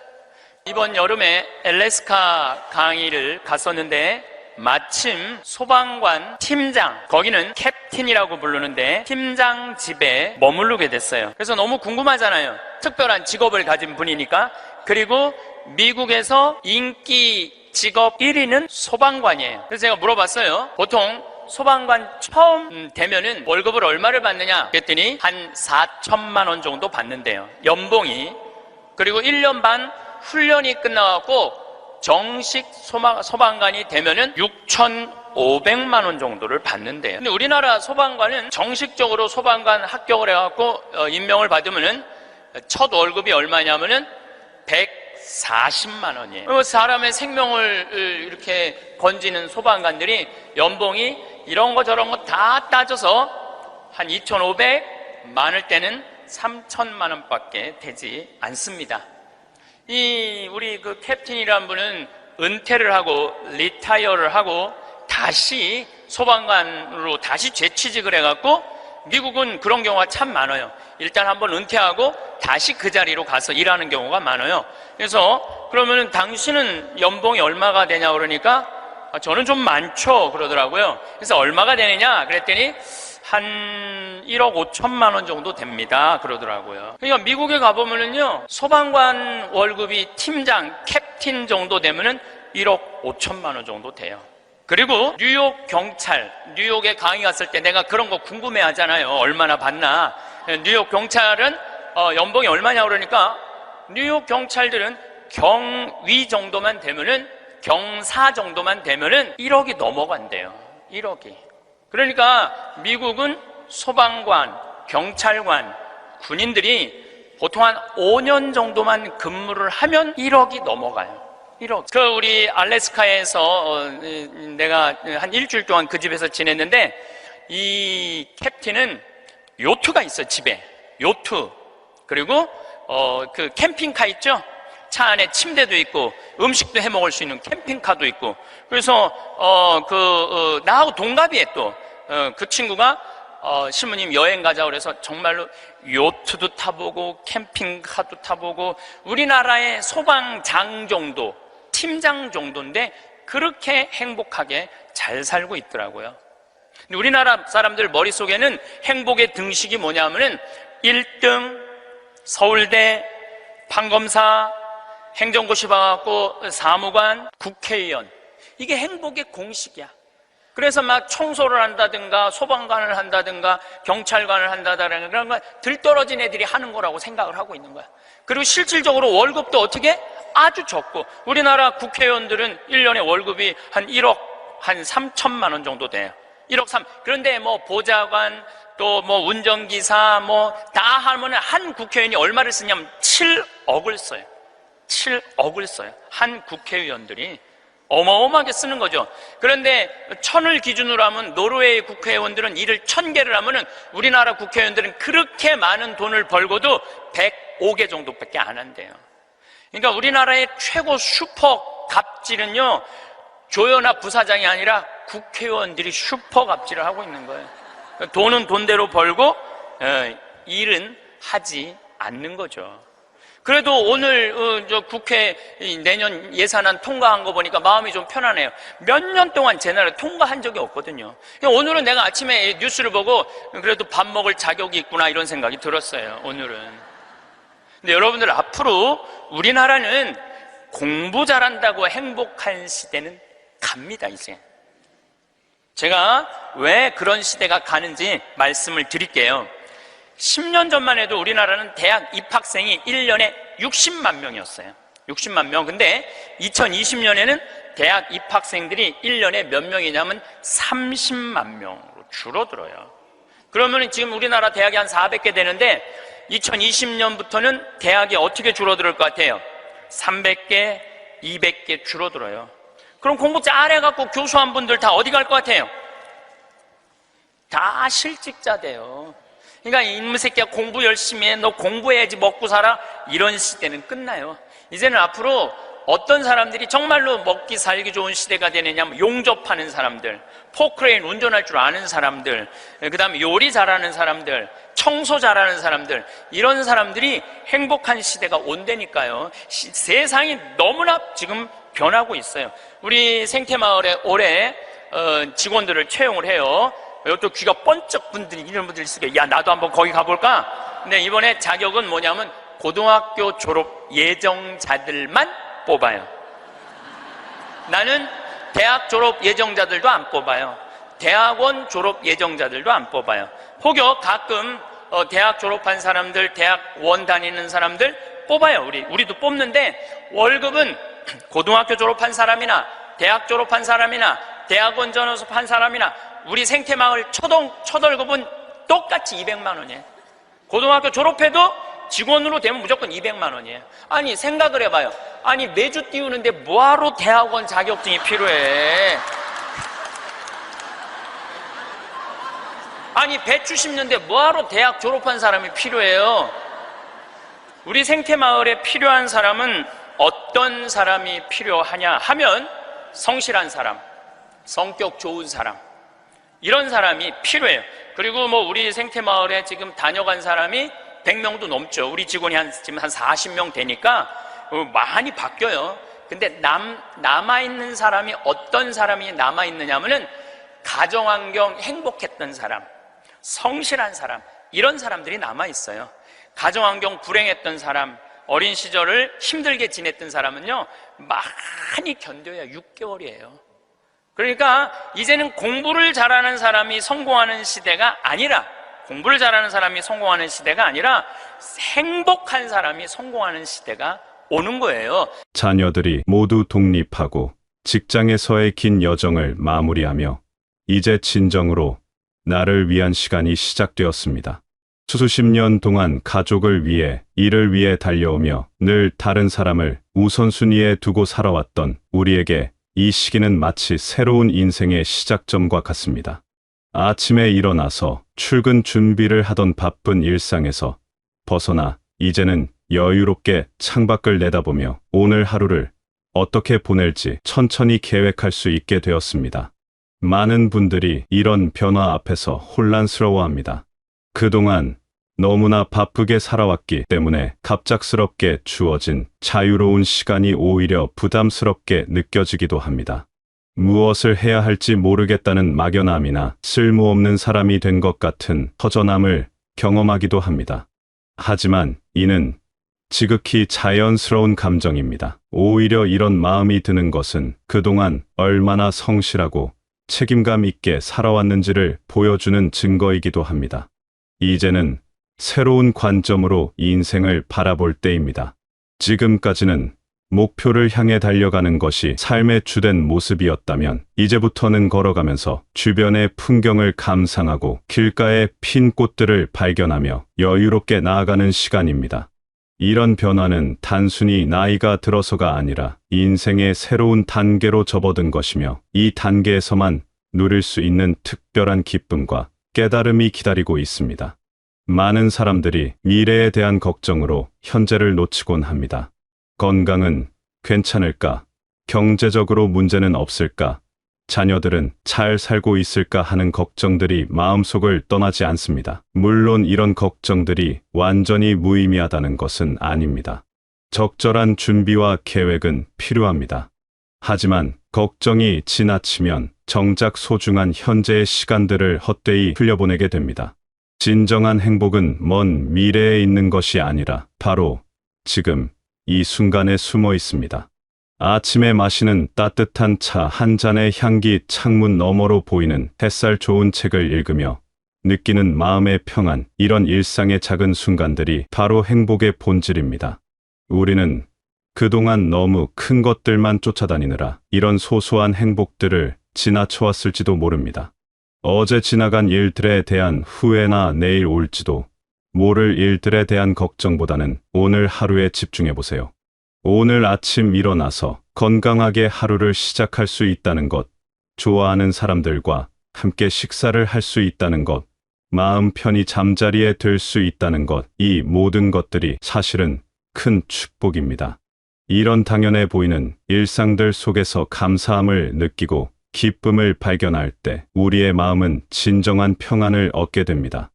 이번 여름에 엘래스카 강의를 갔었는데 마침 소방관 팀장, 거기는 캡틴이라고 부르는데 팀장 집에 머무르게 됐어요. 그래서 너무 궁금하잖아요. 특별한 직업을 가진 분이니까. 그리고 미국에서 인기 직업 1위는 소방관이에요. 그래서 제가 물어봤어요. 보통 소방관 처음 되면은 월급을 얼마를 받느냐 그랬더니 한 4천만 원 정도 받는데요, 연봉이. 그리고 1년 반 훈련이 끝나갖고 정식 소방관이 되면은 6,500만 원 정도를 받는데요. 근데 우리나라 소방관은 정식적으로 소방관 합격을 해갖고 임명을 받으면은 첫 월급이 얼마냐면은 140만 원이에요. 사람의 생명을 이렇게 건지는 소방관들이 연봉이 이런 거 저런 거 다 따져서 한 2,500, 많을 때는 3천만 원밖에 되지 않습니다. 우리 그 캡틴이라는 분은 은퇴를 하고 리타이어를 하고 다시 소방관으로 다시 재취직을 해갖고, 미국은 그런 경우가 참 많아요. 일단 한번 은퇴하고 다시 그 자리로 가서 일하는 경우가 많아요. 그래서 그러면은 당신은 연봉이 얼마가 되냐 그러니까 저는 좀 많죠 그러더라고요. 그래서 얼마가 되느냐 그랬더니 한 1억 5천만 원 정도 됩니다 그러더라고요. 그러니까 미국에 가보면은요, 소방관 월급이 팀장, 캡틴 정도 되면은 1억 5천만 원 정도 돼요. 그리고 뉴욕 경찰, 뉴욕에 강의 갔을 때 내가 그런 거 궁금해 하잖아요. 얼마나 받나. 뉴욕 경찰은 연봉이 얼마냐 그러니까 뉴욕 경찰들은 경위 정도만 되면은, 경사 정도만 되면은 1억이 넘어간대요. 1억이. 그러니까 미국은 소방관, 경찰관, 군인들이 보통 한 5년 정도만 근무를 하면 1억이 넘어가요. 1억. 우리 알래스카에서 내가 한 일주일 동안 그 집에서 지냈는데, 이 캡틴은 요트가 있어요, 집에. 요트. 그리고 그 캠핑카 있죠? 차 안에 침대도 있고 음식도 해 먹을 수 있는 캠핑카도 있고. 그래서 나하고 동갑이에요. 또 그 친구가 신부님 여행 가자 그래서 정말로 요트도 타보고 캠핑카도 타보고, 우리나라의 소방장 정도, 팀장 정도인데 그렇게 행복하게 잘 살고 있더라고요. 근데 우리나라 사람들 머릿속에는 행복의 등식이 뭐냐면은 1등, 서울대, 판검사, 행정고시 봐갖고 사무관, 국회의원, 이게 행복의 공식이야. 그래서 막 청소를 한다든가 소방관을 한다든가 경찰관을 한다든가 그런 거 들떨어진 애들이 하는 거라고 생각을 하고 있는 거야. 그리고 실질적으로 월급도 어떻게? 아주 적고, 우리나라 국회의원들은 1년에 월급이 한 1억 한 3천만 원 정도 돼요. 1억 3. 그런데 뭐 보좌관, 또 뭐 운전기사 뭐 다 하면은 한 국회의원이 얼마를 쓰냐면 7억을 써요. 7억을 써요. 한 국회의원들이 어마어마하게 쓰는 거죠. 그런데 1000을 기준으로 하면 노르웨이 국회의원들은 일을 1000개를 하면은 우리나라 국회의원들은 그렇게 많은 돈을 벌고도 105개 정도밖에 안 한대요. 그러니까 우리나라의 최고 슈퍼 갑질은요, 조연아 부사장이 아니라 국회의원들이 슈퍼 갑질을 하고 있는 거예요. 돈은 돈대로 벌고 일은 하지 않는 거죠. 그래도 오늘 저 국회 내년 예산안 통과한 거 보니까 마음이 좀 편하네요. 몇 년 동안 제 나라에 통과한 적이 없거든요. 오늘은 내가 아침에 뉴스를 보고 그래도 밥 먹을 자격이 있구나 이런 생각이 들었어요. 오늘은. 근데 여러분들, 앞으로 우리나라는 공부 잘한다고 행복한 시대는 갑니다. 이제 제가 왜 그런 시대가 가는지 말씀을 드릴게요. 10년 전만 해도 우리나라는 대학 입학생이 1년에 60만 명이었어요. 60만 명. 근데 2020년에는 대학 입학생들이 1년에 몇 명이냐면 30만 명으로 줄어들어요. 그러면 지금 우리나라 대학이 한 400개 되는데 2020년부터는 대학이 어떻게 줄어들 것 같아요? 300개, 200개 줄어들어요. 그럼 공부 잘해갖고 교수한 분들 다 어디 갈 것 같아요? 다 실직자 돼요. 그러니까 이놈의 새끼야 공부 열심히 해, 너 공부해야지 먹고 살아, 이런 시대는 끝나요. 이제는 앞으로 어떤 사람들이 정말로 먹기 살기 좋은 시대가 되느냐, 용접하는 사람들, 포크레인 운전할 줄 아는 사람들, 그 다음에 요리 잘하는 사람들, 청소 잘하는 사람들, 이런 사람들이 행복한 시대가 온다니까요. 세상이 너무나 지금 변하고 있어요. 우리 생태마을에 올해 직원들을 채용을 해요. 또 귀가 번쩍 분들이 이런 분들이 있으니까 야 나도 한번 거기 가볼까? 근데 이번에 자격은 뭐냐면 고등학교 졸업 예정자들만 뽑아요. 나는 대학 졸업 예정자들도 안 뽑아요. 대학원 졸업 예정자들도 안 뽑아요. 혹여 가끔 대학 졸업한 사람들, 대학원 다니는 사람들 뽑아요. 우리도 뽑는데 월급은 고등학교 졸업한 사람이나 대학 졸업한 사람이나 대학원 졸업한 사람이나 우리 생태마을 첫 월급은 똑같이 200만 원이에요. 고등학교 졸업해도 직원으로 되면 무조건 200만 원이에요. 아니 생각을 해봐요. 아니 매주 띄우는데 뭐하러 대학원 자격증이 필요해? 아니 배추 심는데 뭐하러 대학 졸업한 사람이 필요해요? 우리 생태마을에 필요한 사람은 어떤 사람이 필요하냐 하면 성실한 사람, 성격 좋은 사람, 이런 사람이 필요해요. 그리고 우리 생태마을에 지금 다녀간 사람이 100명도 넘죠. 우리 직원이 지금 한 40명 되니까 많이 바뀌어요. 근데 남아있는 사람이 어떤 사람이 남아있느냐면은 가정환경 행복했던 사람, 성실한 사람, 이런 사람들이 남아있어요. 가정환경 불행했던 사람, 어린 시절을 힘들게 지냈던 사람은요 많이 견뎌야 6개월이에요. 그러니까 이제는 공부를 잘하는 사람이 성공하는 시대가 아니라, 공부를 잘하는 사람이 성공하는 시대가 아니라 행복한 사람이 성공하는 시대가 오는 거예요. 자녀들이 모두 독립하고 직장에서의 긴 여정을 마무리하며 이제 진정으로 나를 위한 시간이 시작되었습니다. 수십 년 동안 가족을 위해, 일을 위해 달려오며 늘 다른 사람을 우선순위에 두고 살아왔던 우리에게 이 시기는 마치 새로운 인생의 시작점과 같습니다. 아침에 일어나서 출근 준비를 하던 바쁜 일상에서 벗어나 이제는 여유롭게 창밖을 내다보며 오늘 하루를 어떻게 보낼지 천천히 계획할 수 있게 되었습니다. 많은 분들이 이런 변화 앞에서 혼란스러워합니다. 그동안 너무나 바쁘게 살아왔기 때문에 갑작스럽게 주어진 자유로운 시간이 오히려 부담스럽게 느껴지기도 합니다. 무엇을 해야 할지 모르겠다는 막연함이나 쓸모없는 사람이 된 것 같은 허전함을 경험하기도 합니다. 하지만 이는 지극히 자연스러운 감정입니다. 오히려 이런 마음이 드는 것은 그동안 얼마나 성실하고 책임감 있게 살아왔는지를 보여주는 증거이기도 합니다. 이제는 새로운 관점으로 인생을 바라볼 때입니다. 지금까지는 목표를 향해 달려가는 것이 삶의 주된 모습이었다면 이제부터는 걸어가면서 주변의 풍경을 감상하고 길가의 핀 꽃들을 발견하며 여유롭게 나아가는 시간입니다. 이런 변화는 단순히 나이가 들어서가 아니라 인생의 새로운 단계로 접어든 것이며 이 단계에서만 누릴 수 있는 특별한 기쁨과 깨달음이 기다리고 있습니다. 많은 사람들이 미래에 대한 걱정으로 현재를 놓치곤 합니다. 건강은 괜찮을까? 경제적으로 문제는 없을까? 자녀들은 잘 살고 있을까 하는 걱정들이 마음속을 떠나지 않습니다. 물론 이런 걱정들이 완전히 무의미하다는 것은 아닙니다. 적절한 준비와 계획은 필요합니다. 하지만 걱정이 지나치면 정작 소중한 현재의 시간들을 헛되이 흘려보내게 됩니다. 진정한 행복은 먼 미래에 있는 것이 아니라 바로 지금 이 순간에 숨어 있습니다. 아침에 마시는 따뜻한 차 한 잔의 향기, 창문 너머로 보이는 햇살, 좋은 책을 읽으며 느끼는 마음의 평안, 이런 일상의 작은 순간들이 바로 행복의 본질입니다. 우리는 그동안 너무 큰 것들만 쫓아다니느라 이런 소소한 행복들을 지나쳐왔을지도 모릅니다. 어제 지나간 일들에 대한 후회나 내일 올지도 모를 일들에 대한 걱정보다는 오늘 하루에 집중해 보세요. 오늘 아침 일어나서 건강하게 하루를 시작할 수 있다는 것, 좋아하는 사람들과 함께 식사를 할 수 있다는 것, 마음 편히 잠자리에 들 수 있다는 것, 이 모든 것들이 사실은 큰 축복입니다. 이런 당연해 보이는 일상들 속에서 감사함을 느끼고 기쁨을 발견할 때 우리의 마음은 진정한 평안을 얻게 됩니다.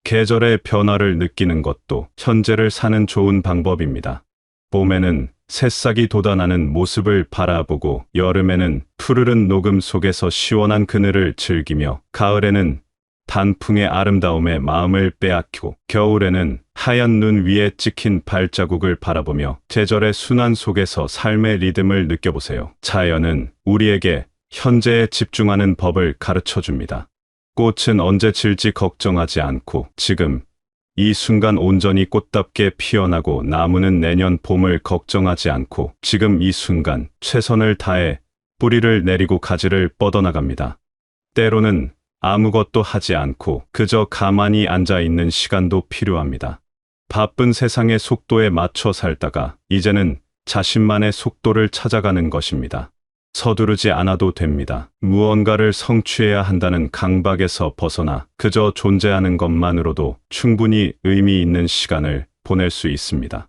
계절의 변화를 느끼는 것도 현재를 사는 좋은 방법입니다. 봄에는 새싹이 돋아나는 모습을 바라보고, 여름에는 푸르른 녹음 속에서 시원한 그늘을 즐기며, 가을에는 단풍의 아름다움에 마음을 빼앗기고, 겨울에는 하얀 눈 위에 찍힌 발자국을 바라보며 계절의 순환 속에서 삶의 리듬을 느껴보세요. 자연은 우리에게 현재에 집중하는 법을 가르쳐 줍니다. 꽃은 언제 질지 걱정하지 않고 지금 이 순간 온전히 꽃답게 피어나고, 나무는 내년 봄을 걱정하지 않고 지금 이 순간 최선을 다해 뿌리를 내리고 가지를 뻗어나갑니다. 때로는 아무것도 하지 않고 그저 가만히 앉아 있는 시간도 필요합니다. 바쁜 세상의 속도에 맞춰 살다가 이제는 자신만의 속도를 찾아가는 것입니다. 서두르지 않아도 됩니다. 무언가를 성취해야 한다는 강박에서 벗어나 그저 존재하는 것만으로도 충분히 의미 있는 시간을 보낼 수 있습니다.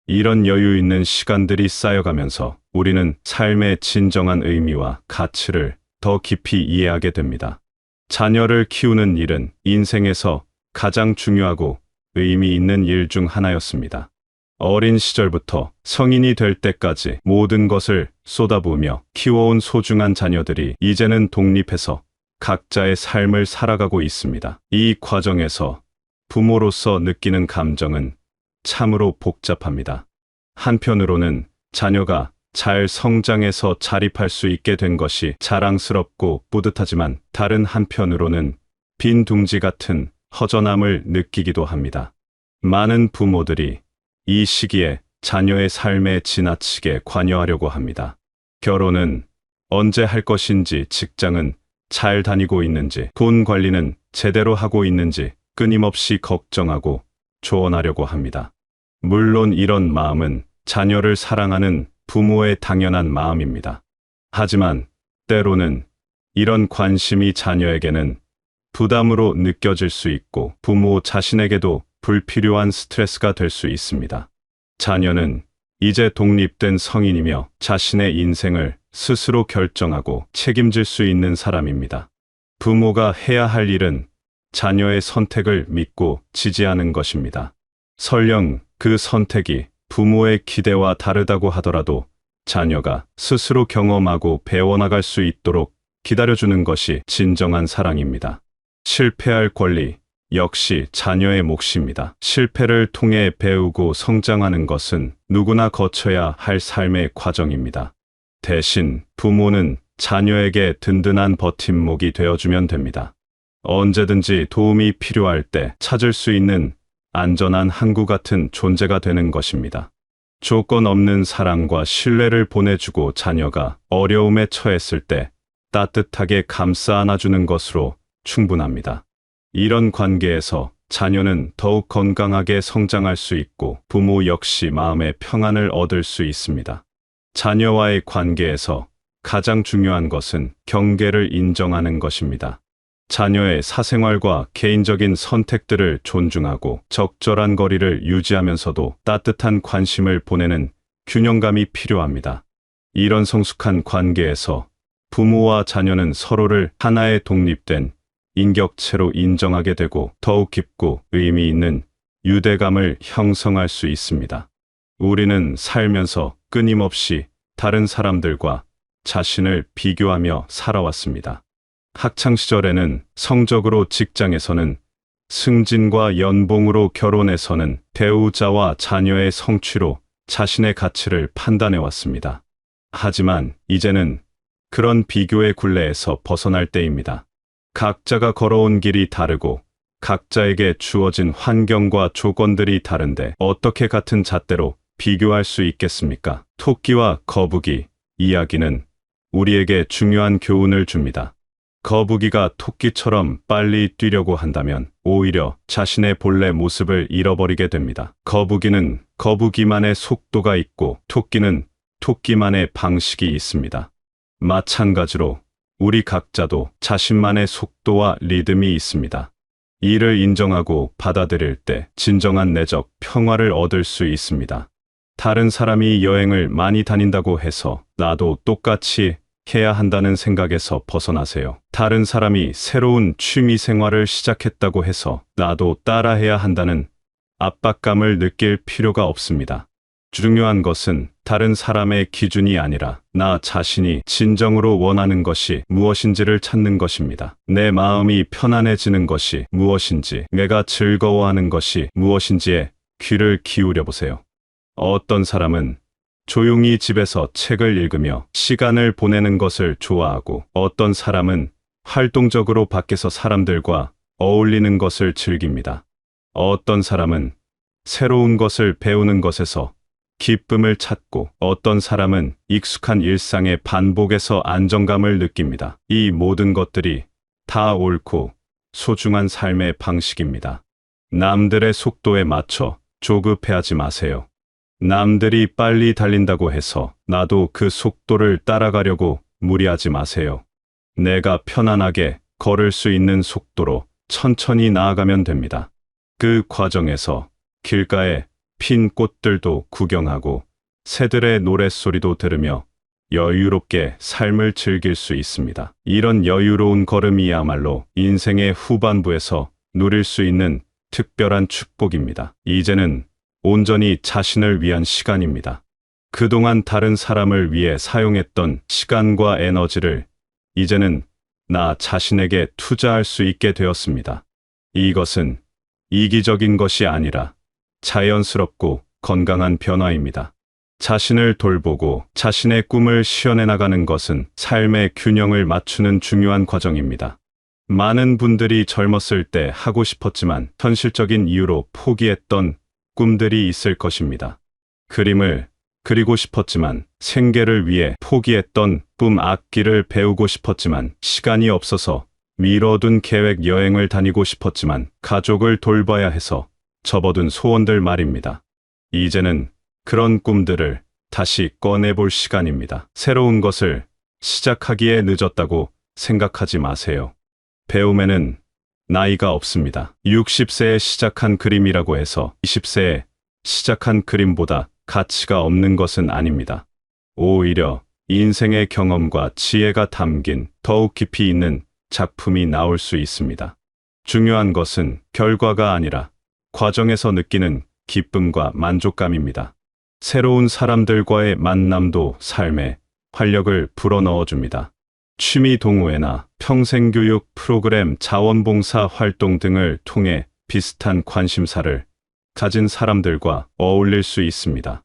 이런 여유 있는 시간들이 쌓여가면서 우리는 삶의 진정한 의미와 가치를 더 깊이 이해하게 됩니다. 자녀를 키우는 일은 인생에서 가장 중요하고 의미 있는 일 중 하나였습니다. 어린 시절부터 성인이 될 때까지 모든 것을 쏟아부으며 키워온 소중한 자녀들이 이제는 독립해서 각자의 삶을 살아가고 있습니다. 이 과정에서 부모로서 느끼는 감정은 참으로 복잡합니다. 한편으로는 자녀가 잘 성장해서 자립할 수 있게 된 것이 자랑스럽고 뿌듯하지만, 다른 한편으로는 빈 둥지 같은 허전함을 느끼기도 합니다. 많은 부모들이 이 시기에 자녀의 삶에 지나치게 관여하려고 합니다. 결혼은 언제 할 것인지, 직장은 잘 다니고 있는지, 돈 관리는 제대로 하고 있는지 끊임없이 걱정하고 조언하려고 합니다. 물론 이런 마음은 자녀를 사랑하는 부모의 당연한 마음입니다. 하지만 때로는 이런 관심이 자녀에게는 부담으로 느껴질 수 있고, 부모 자신에게도 불필요한 스트레스가 될 수 있습니다. 자녀는 이제 독립된 성인이며 자신의 인생을 스스로 결정하고 책임질 수 있는 사람입니다. 부모가 해야 할 일은 자녀의 선택을 믿고 지지하는 것입니다. 설령 그 선택이 부모의 기대와 다르다고 하더라도 자녀가 스스로 경험하고 배워나갈 수 있도록 기다려주는 것이 진정한 사랑입니다. 실패할 권리 역시 자녀의 몫입니다. 실패를 통해 배우고 성장하는 것은 누구나 거쳐야 할 삶의 과정입니다. 대신 부모는 자녀에게 든든한 버팀목이 되어주면 됩니다. 언제든지 도움이 필요할 때 찾을 수 있는 안전한 항구 같은 존재가 되는 것입니다. 조건 없는 사랑과 신뢰를 보내주고, 자녀가 어려움에 처했을 때 따뜻하게 감싸 안아주는 것으로 충분합니다. 이런 관계에서 자녀는 더욱 건강하게 성장할 수 있고, 부모 역시 마음의 평안을 얻을 수 있습니다. 자녀와의 관계에서 가장 중요한 것은 경계를 인정하는 것입니다. 자녀의 사생활과 개인적인 선택들을 존중하고 적절한 거리를 유지하면서도 따뜻한 관심을 보내는 균형감이 필요합니다. 이런 성숙한 관계에서 부모와 자녀는 서로를 하나의 독립된 인격체로 인정하게 되고, 더욱 깊고 의미 있는 유대감을 형성할 수 있습니다. 우리는 살면서 끊임없이 다른 사람들과 자신을 비교하며 살아왔습니다. 학창시절에는 성적으로, 직장에서는 승진과 연봉으로, 결혼에서는 배우자와 자녀의 성취로 자신의 가치를 판단해왔습니다. 하지만 이제는 그런 비교의 굴레에서 벗어날 때입니다. 각자가 걸어온 길이 다르고 각자에게 주어진 환경과 조건들이 다른데 어떻게 같은 잣대로 비교할 수 있겠습니까? 토끼와 거북이 이야기는 우리에게 중요한 교훈을 줍니다. 거북이가 토끼처럼 빨리 뛰려고 한다면 오히려 자신의 본래 모습을 잃어버리게 됩니다. 거북이는 거북이만의 속도가 있고 토끼는 토끼만의 방식이 있습니다. 마찬가지로 우리 각자도 자신만의 속도와 리듬이 있습니다. 이를 인정하고 받아들일 때 진정한 내적 평화를 얻을 수 있습니다. 다른 사람이 여행을 많이 다닌다고 해서 나도 똑같이 해야 한다는 생각에서 벗어나세요. 다른 사람이 새로운 취미 생활을 시작했다고 해서 나도 따라해야 한다는 압박감을 느낄 필요가 없습니다. 중요한 것은 다른 사람의 기준이 아니라 나 자신이 진정으로 원하는 것이 무엇인지를 찾는 것입니다. 내 마음이 편안해지는 것이 무엇인지, 내가 즐거워하는 것이 무엇인지에 귀를 기울여 보세요. 어떤 사람은 조용히 집에서 책을 읽으며 시간을 보내는 것을 좋아하고 어떤 사람은 활동적으로 밖에서 사람들과 어울리는 것을 즐깁니다. 어떤 사람은 새로운 것을 배우는 것에서 기쁨을 찾고 어떤 사람은 익숙한 일상의 반복에서 안정감을 느낍니다. 이 모든 것들이 다 옳고 소중한 삶의 방식입니다. 남들의 속도에 맞춰 조급해하지 마세요. 남들이 빨리 달린다고 해서 나도 그 속도를 따라가려고 무리하지 마세요. 내가 편안하게 걸을 수 있는 속도로 천천히 나아가면 됩니다. 그 과정에서 길가에 핀 꽃들도 구경하고 새들의 노랫소리도 들으며 여유롭게 삶을 즐길 수 있습니다. 이런 여유로운 걸음이야말로 인생의 후반부에서 누릴 수 있는 특별한 축복입니다. 이제는 온전히 자신을 위한 시간입니다. 그동안 다른 사람을 위해 사용했던 시간과 에너지를 이제는 나 자신에게 투자할 수 있게 되었습니다. 이것은 이기적인 것이 아니라 자연스럽고 건강한 변화입니다. 자신을 돌보고 자신의 꿈을 실현해 나가는 것은 삶의 균형을 맞추는 중요한 과정입니다. 많은 분들이 젊었을 때 하고 싶었지만 현실적인 이유로 포기했던 꿈들이 있을 것입니다. 그림을 그리고 싶었지만 생계를 위해 포기했던 꿈, 악기를 배우고 싶었지만 시간이 없어서 미뤄둔 계획, 여행을 다니고 싶었지만 가족을 돌봐야 해서 접어둔 소원들 말입니다. 이제는 그런 꿈들을 다시 꺼내볼 시간입니다. 새로운 것을 시작하기에 늦었다고 생각하지 마세요. 배움에는 나이가 없습니다. 60세에 시작한 그림이라고 해서 20세에 시작한 그림보다 가치가 없는 것은 아닙니다. 오히려 인생의 경험과 지혜가 담긴 더욱 깊이 있는 작품이 나올 수 있습니다. 중요한 것은 결과가 아니라 과정에서 느끼는 기쁨과 만족감입니다. 새로운 사람들과의 만남도 삶에 활력을 불어넣어줍니다. 취미 동호회나 평생교육 프로그램, 자원봉사 활동 등을 통해 비슷한 관심사를 가진 사람들과 어울릴 수 있습니다.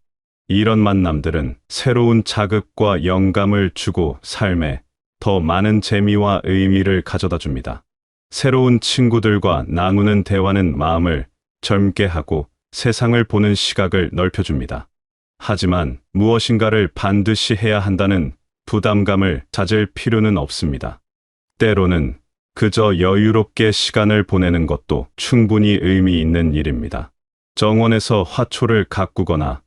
이런 만남들은 새로운 자극과 영감을 주고 삶에 더 많은 재미와 의미를 가져다 줍니다. 새로운 친구들과 나누는 대화는 마음을 젊게 하고 세상을 보는 시각을 넓혀줍니다. 하지만 무엇인가를 반드시 해야 한다는 부담감을 가질 필요는 없습니다. 때로는 그저 여유롭게 시간을 보내는 것도 충분히 의미 있는 일입니다. 정원에서 화초를 가꾸거나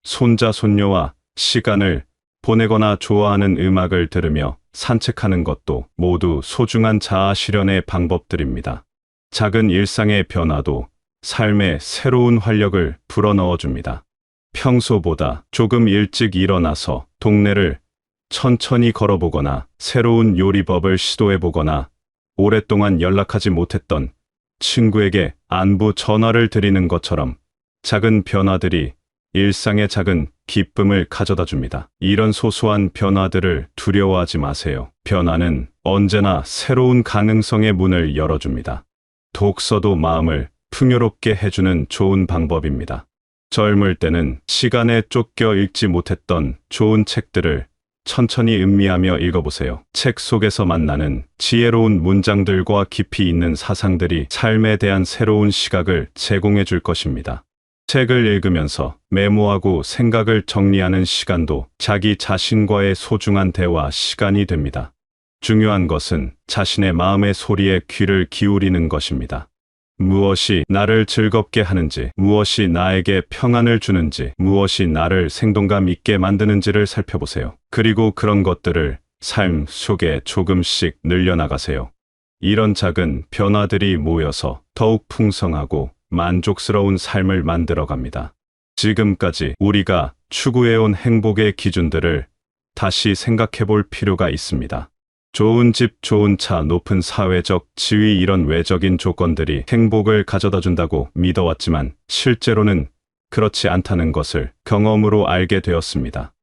손자, 손녀와 시간을 보내거나 좋아하는 음악을 들으며 산책하는 것도 모두 소중한 자아 실현의 방법들입니다. 작은 일상의 변화도 삶에 새로운 활력을 불어넣어줍니다. 평소보다 조금 일찍 일어나서 동네를 천천히 걸어보거나 새로운 요리법을 시도해보거나 오랫동안 연락하지 못했던 친구에게 안부 전화를 드리는 것처럼 작은 변화들이 일상의 작은 기쁨을 가져다 줍니다. 이런 소소한 변화들을 두려워하지 마세요. 변화는 언제나 새로운 가능성의 문을 열어줍니다. 독서도 마음을 풍요롭게 해주는 좋은 방법입니다. 젊을 때는 시간에 쫓겨 읽지 못했던 좋은 책들을 천천히 음미하며 읽어보세요. 책 속에서 만나는 지혜로운 문장들과 깊이 있는 사상들이 삶에 대한 새로운 시각을 제공해 줄 것입니다. 책을 읽으면서 메모하고 생각을 정리하는 시간도 자기 자신과의 소중한 대화 시간이 됩니다. 중요한 것은 자신의 마음의 소리에 귀를 기울이는 것입니다. 무엇이 나를 즐겁게 하는지, 무엇이 나에게 평안을 주는지, 무엇이 나를 생동감 있게 만드는지를 살펴보세요. 그리고 그런 것들을 삶 속에 조금씩 늘려나가세요. 이런 작은 변화들이 모여서 더욱 풍성하고 만족스러운 삶을 만들어갑니다. 지금까지 우리가 추구해온 행복의 기준들을 다시 생각해 볼 필요가 있습니다. 좋은 집, 좋은 차, 높은 사회적 지위, 이런 외적인 조건들이 행복을 가져다 준다고 믿어왔지만 실제로는 그렇지 않다는 것을 경험으로 알게 되었습니다.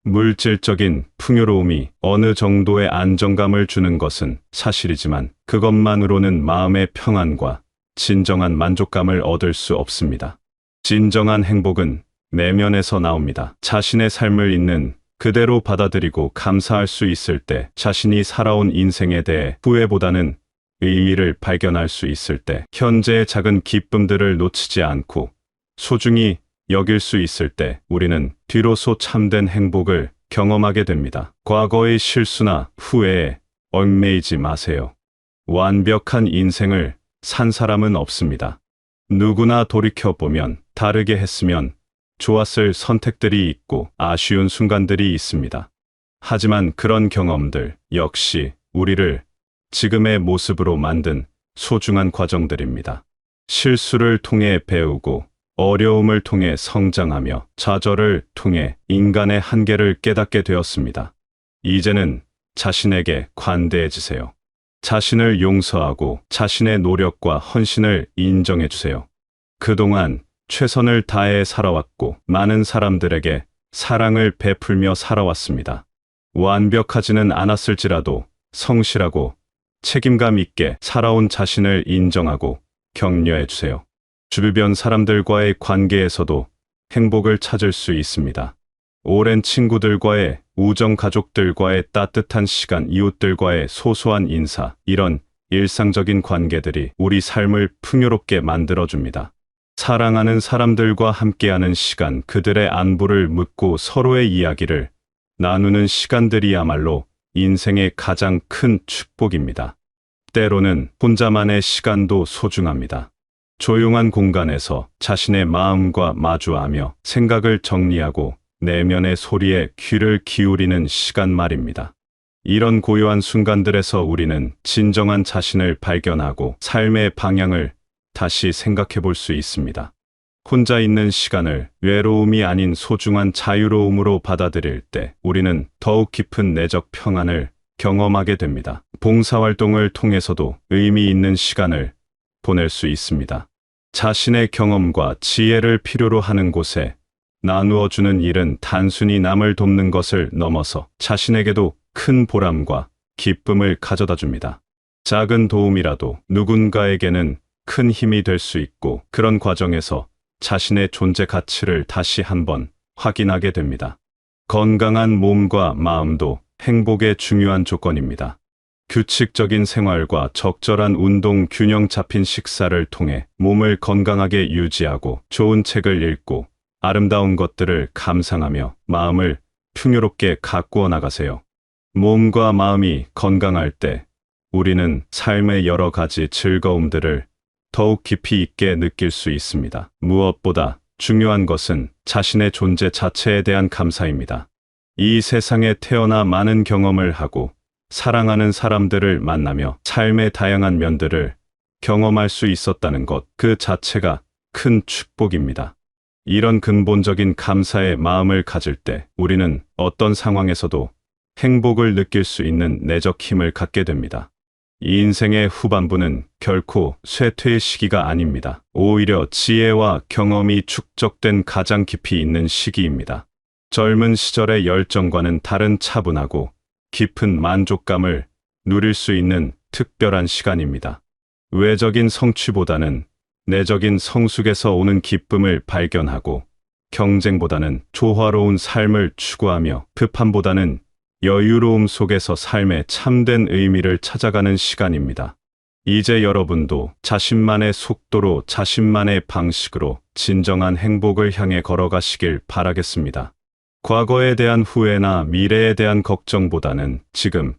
물질적인 풍요로움이 어느 정도의 안정감을 주는 것은 사실이지만 그것만으로는 마음의 평안과 진정한 만족감을 얻을 수 없습니다. 진정한 행복은 내면에서 나옵니다. 자신의 삶을 있는 그대로 받아들이고 감사할 수 있을 때, 자신이 살아온 인생에 대해 후회보다는 의의를 발견할 수 있을 때, 현재의 작은 기쁨들을 놓치지 않고 소중히 여길 수 있을 때, 우리는 비로소 참된 행복을 경험하게 됩니다. 과거의 실수나 후회에 얽매이지 마세요. 완벽한 인생을 산 사람은 없습니다. 누구나 돌이켜보면 다르게 했으면 좋았을 선택들이 있고 아쉬운 순간들이 있습니다. 하지만 그런 경험들 역시 우리를 지금의 모습으로 만든 소중한 과정들입니다. 실수를 통해 배우고 어려움을 통해 성장하며 좌절을 통해 인간의 한계를 깨닫게 되었습니다. 이제는 자신에게 관대해지세요. 자신을 용서하고 자신의 노력과 헌신을 인정해 주세요. 그동안 최선을 다해 살아왔고 많은 사람들에게 사랑을 베풀며 살아왔습니다. 완벽하지는 않았을지라도 성실하고 책임감 있게 살아온 자신을 인정하고 격려해 주세요. 주변 사람들과의 관계에서도 행복을 찾을 수 있습니다. 오랜 친구들과의 우정, 가족들과의 따뜻한 시간, 이웃들과의 소소한 인사, 이런 일상적인 관계들이 우리 삶을 풍요롭게 만들어줍니다. 사랑하는 사람들과 함께하는 시간, 그들의 안부를 묻고 서로의 이야기를 나누는 시간들이야말로 인생의 가장 큰 축복입니다. 때로는 혼자만의 시간도 소중합니다. 조용한 공간에서 자신의 마음과 마주하며 생각을 정리하고 내면의 소리에 귀를 기울이는 시간 말입니다. 이런 고요한 순간들에서 우리는 진정한 자신을 발견하고 삶의 방향을 다시 생각해 볼 수 있습니다. 혼자 있는 시간을 외로움이 아닌 소중한 자유로움으로 받아들일 때 우리는 더욱 깊은 내적 평안을 경험하게 됩니다. 봉사활동을 통해서도 의미 있는 시간을 보낼 수 있습니다. 자신의 경험과 지혜를 필요로 하는 곳에 나누어주는 일은 단순히 남을 돕는 것을 넘어서 자신에게도 큰 보람과 기쁨을 가져다 줍니다. 작은 도움이라도 누군가에게는 큰 힘이 될 수 있고, 그런 과정에서 자신의 존재 가치를 다시 한번 확인하게 됩니다. 건강한 몸과 마음도 행복의 중요한 조건입니다. 규칙적인 생활과 적절한 운동, 균형 잡힌 식사를 통해 몸을 건강하게 유지하고 좋은 책을 읽고 아름다운 것들을 감상하며 마음을 풍요롭게 가꾸어 나가세요. 몸과 마음이 건강할 때 우리는 삶의 여러 가지 즐거움들을 더욱 깊이 있게 느낄 수 있습니다. 무엇보다 중요한 것은 자신의 존재 자체에 대한 감사입니다. 이 세상에 태어나 많은 경험을 하고 사랑하는 사람들을 만나며 삶의 다양한 면들을 경험할 수 있었다는 것, 그 자체가 큰 축복입니다. 이런 근본적인 감사의 마음을 가질 때 우리는 어떤 상황에서도 행복을 느낄 수 있는 내적 힘을 갖게 됩니다. 이 인생의 후반부는 결코 쇠퇴의 시기가 아닙니다. 오히려 지혜와 경험이 축적된 가장 깊이 있는 시기입니다. 젊은 시절의 열정과는 다른 차분하고 깊은 만족감을 누릴 수 있는 특별한 시간입니다. 외적인 성취보다는 내적인 성숙에서 오는 기쁨을 발견하고, 경쟁보다는 조화로운 삶을 추구하며 급함보다는 여유로움 속에서 삶의 참된 의미를 찾아가는 시간입니다. 이제 여러분도 자신만의 속도로 자신만의 방식으로 진정한 행복을 향해 걸어가시길 바라겠습니다. 과거에 대한 후회나 미래에 대한 걱정보다는 지금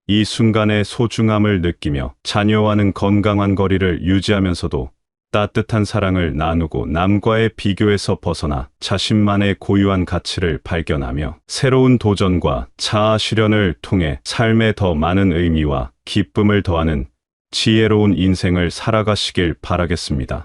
이 순간의 소중함을 느끼며 자녀와는 건강한 거리를 유지하면서도 따뜻한 사랑을 나누고 남과의 비교에서 벗어나 자신만의 고유한 가치를 발견하며 새로운 도전과 자아 실현을 통해 삶에 더 많은 의미와 기쁨을 더하는 지혜로운 인생을 살아가시길 바라겠습니다.